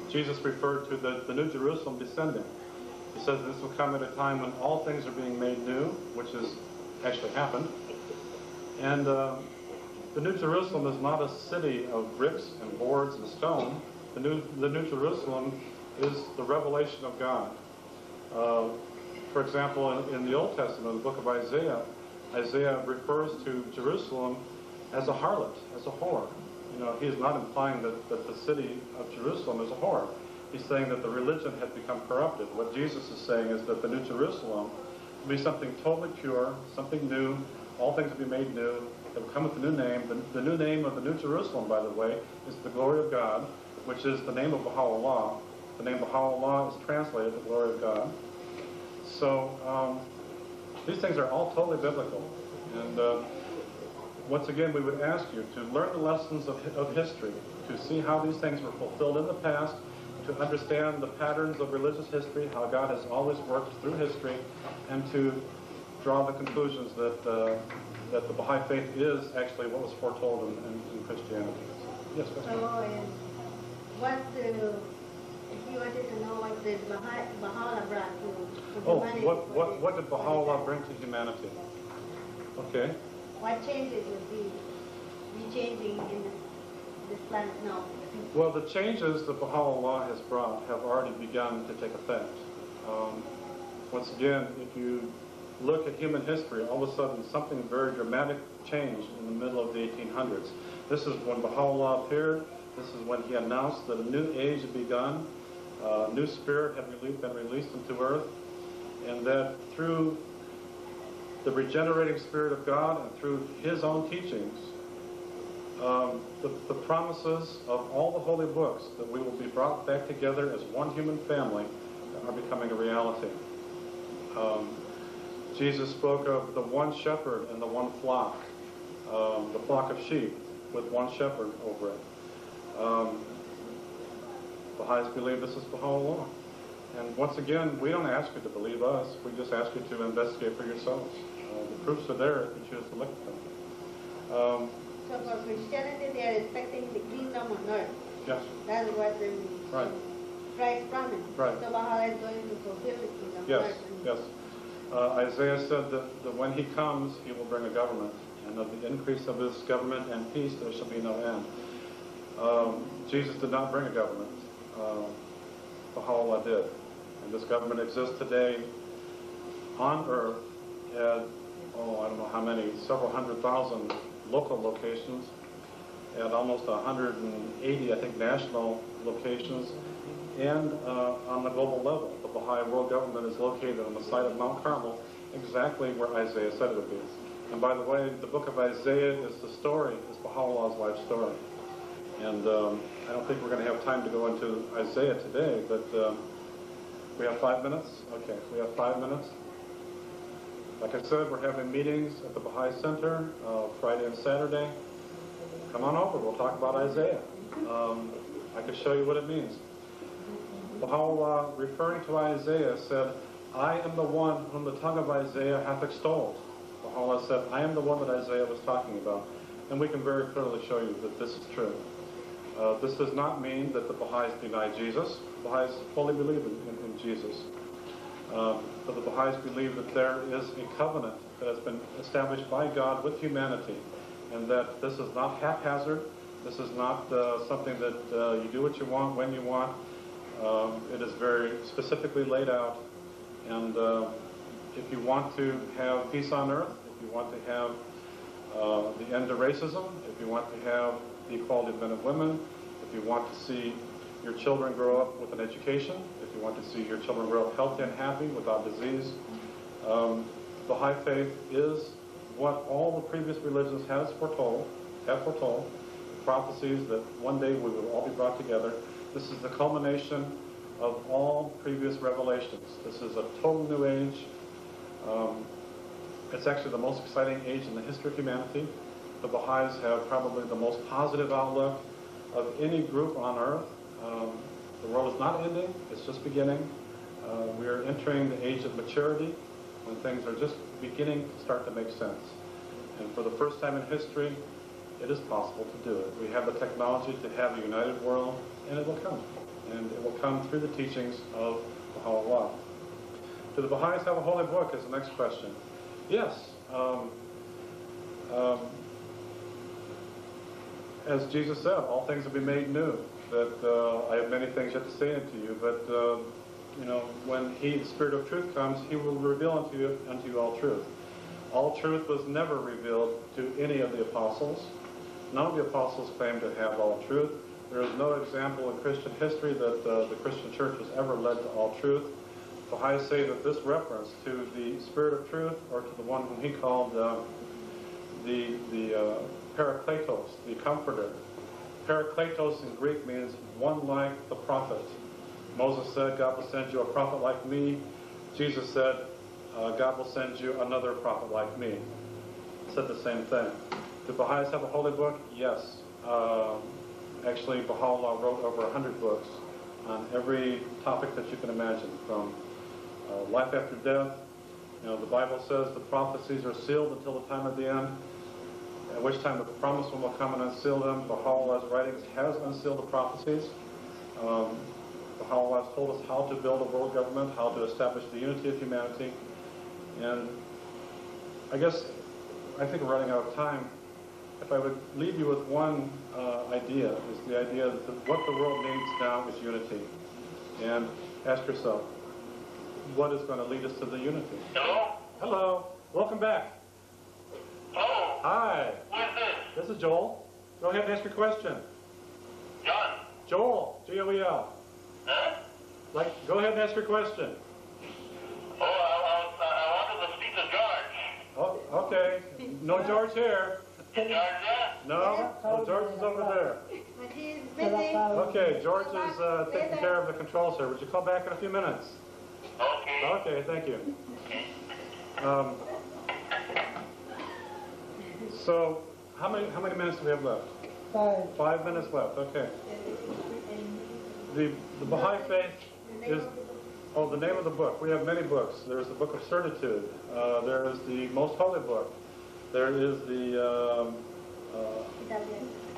Jesus referred to the New Jerusalem descending. He says this will come at a time when all things are being made new, which has actually happened. And the New Jerusalem is not a city of bricks and boards and stone. The New Jerusalem is the revelation of God. For example, in the Old Testament, the book of Isaiah, Isaiah refers to Jerusalem as a harlot, as a whore. He is not implying that the city of Jerusalem is a whore. He's saying that the religion has become corrupted. What Jesus is saying is that the New Jerusalem will be something totally pure, something new. All things will be made new. It will come with a new name. The new name of the New Jerusalem, by the way, is the glory of God, which is the name of Baha'u'llah. The name Baha'u'llah is translated the glory of God. So these things are all totally biblical. And once again, we would ask you to learn the lessons of history, to see how these things were fulfilled in the past, to understand the patterns of religious history, how God has always worked through history, and to draw the conclusions that that the Baha'i faith is actually what was foretold in Christianity. Yes, go ahead. So, if you wanted to know what did Baha'u'llah brought to Oh, humanity? what did Baha'u'llah bring to humanity? Okay. What changes would be changing in this planet now? Well, the changes that Baha'u'llah has brought have already begun to take effect. Once again, if you look at human history, all of a sudden something very dramatic changed in the middle of the 1800s. This is when Baha'u'llah appeared. This is when he announced that a new age had begun. A new spirit had been released into earth, and that through the regenerating Spirit of God and through his own teachings, the promises of all the holy books that we will be brought back together as one human family are becoming a reality. Jesus spoke of the one shepherd and the one flock, the flock of sheep with one shepherd over it. Baha'is believe this is Baha'u'llah. And once again, we don't ask you to believe us, we just ask you to investigate for yourselves. The proofs are there if you choose to look at them. So for Christianity, they are expecting the kingdom on earth. Yes. That's what the Christ promised. Right. So Baha'u'llah is going to fulfill the kingdom on Yes, earth. yes. Isaiah said that when he comes, he will bring a government, and of the increase of his government and peace there shall be no end. Jesus did not bring a government. Baha'u'llah did. And this government exists today on earth at, I don't know how many, several 100,000 local locations, and almost 180, I think, national locations, and on the global level. The Baha'i world government is located on the site of Mount Carmel, exactly where Isaiah said it would be. And by the way, the book of Isaiah is Baha'u'llah's life story. And I don't think we're going to have time to go into Isaiah today, but we have 5 minutes? Okay, we have 5 minutes. Like I said, we're having meetings at the Baha'i Center Friday and Saturday. Come on over, we'll talk about Isaiah. I can show you what it means. Baha'u'llah, referring to Isaiah, said, I am the one whom the tongue of Isaiah hath extolled. Baha'u'llah said, I am the one that Isaiah was talking about. And we can very clearly show you that this is true. This does not mean that the Baha'is deny Jesus. The Baha'is fully believe in Jesus. But the Baha'is believe that there is a covenant that has been established by God with humanity, and that this is not haphazard. This is not something that you do what you want, when you want. It is very specifically laid out. And if you want to have peace on earth, if you want to have the end of racism, if you want to have the equality of men and women, if you want to see your children grow up with an education, if you want to see your children grow up healthy and happy without disease, Baha'i faith is what all the previous religions have foretold, prophecies that one day we will all be brought together. This is the culmination of all previous revelations. This is a total new age. It's actually the most exciting age in the history of humanity. The Baha'is have probably the most positive outlook of any group on earth. The world is not ending, it's just beginning. We are entering the age of maturity when things are just beginning to start to make sense. And for the first time in history, it is possible to do it. We have the technology to have a united world, and it will come. And it will come through the teachings of Baha'u'llah. Do the Baha'is have a holy book is the next question. Yes. As Jesus said, all things will be made new. That I have many things yet to say unto you, but when He, the Spirit of Truth, comes, He will reveal unto you all truth. All truth was never revealed to any of the apostles. None of the apostles claimed to have all truth. There is no example in Christian history that the Christian church has ever led to all truth. Baha'is say that this reference to the Spirit of Truth, or to the one whom he called the Parakletos, the Comforter. Parakletos in Greek means one like the prophet. Moses said, God will send you a prophet like me. Jesus said, God will send you another prophet like me. Said the same thing. Do Baha'is have a holy book? Yes. Actually, Baha'u'llah wrote over 100 books on every topic that you can imagine, from life after death You know, the Bible says the prophecies are sealed until the time of the end, at which time the promised one will come and unseal them. Baha'u'llah's writings has unsealed the prophecies. Baha'u'llah has told us how to build a world government, how to establish the unity of humanity. And I think we're running out of time. If I would leave you with one idea, is the idea that what the world needs now is unity. And ask yourself, what is going to lead us to the unity? Hello? Hello. Welcome back. Hello? Hi. Who is this? This is Joel. Go ahead and ask your question. John? Joel. Joel. Huh? Go ahead and ask your question. Oh, I wanted to speak to George. Oh, okay. No George here. Is George there? No, George is over there. But he's busy. Okay, George is taking care of the controls here. Would you call back in a few minutes? Okay. Okay, thank you. So, how many minutes do we have left? 5. 5 minutes left. Okay. The Baha'i faith is the name of the book. We have many books. There's the Book of Certitude. There is the Most Holy Book. There is the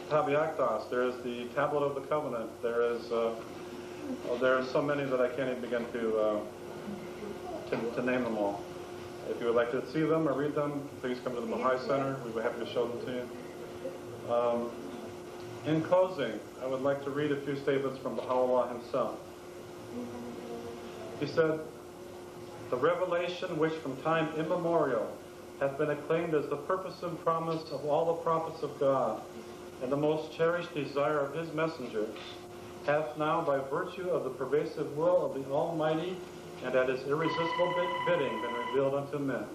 Tabiaktas. There is the Tablet of the Covenant. There is so many that I can't even begin to name them all. If you would like to see them or read them, please come to the Baha'i Center. We'd be happy to show them to you. In closing, I would like to read a few statements from Baha'u'llah himself. He said, "The revelation which from time immemorial hath been acclaimed as the purpose and promise of all the prophets of God, and the most cherished desire of his messengers, hath now by virtue of the pervasive will of the Almighty and at his irresistible bidding been revealed unto men."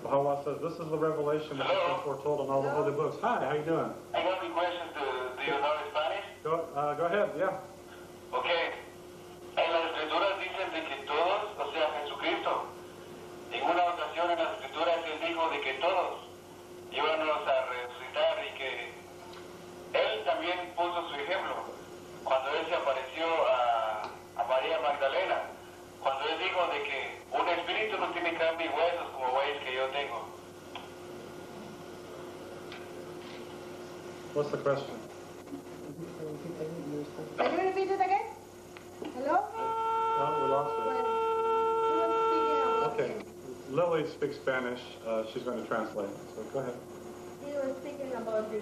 Baha'u'llah says, this is the revelation which has been foretold in all the holy books. Hi, how you doing? I got a question. Do you know Spanish? Go ahead, yeah. Okay. En las escrituras dicen de que todos, o sea, Jesucristo, en una ocasión en las escrituras él dijo de que todos íbamos a resucitar y que él también puso su ejemplo cuando él se apareció a María Magdalena, cuando él dijo de que un espíritu no tiene carne y huesos como veis que yo tengo. What's the question? Can you repeat it again? Hello? No, we lost her. Okay. Lily speaks Spanish. She's going to translate. So go ahead. He was speaking about the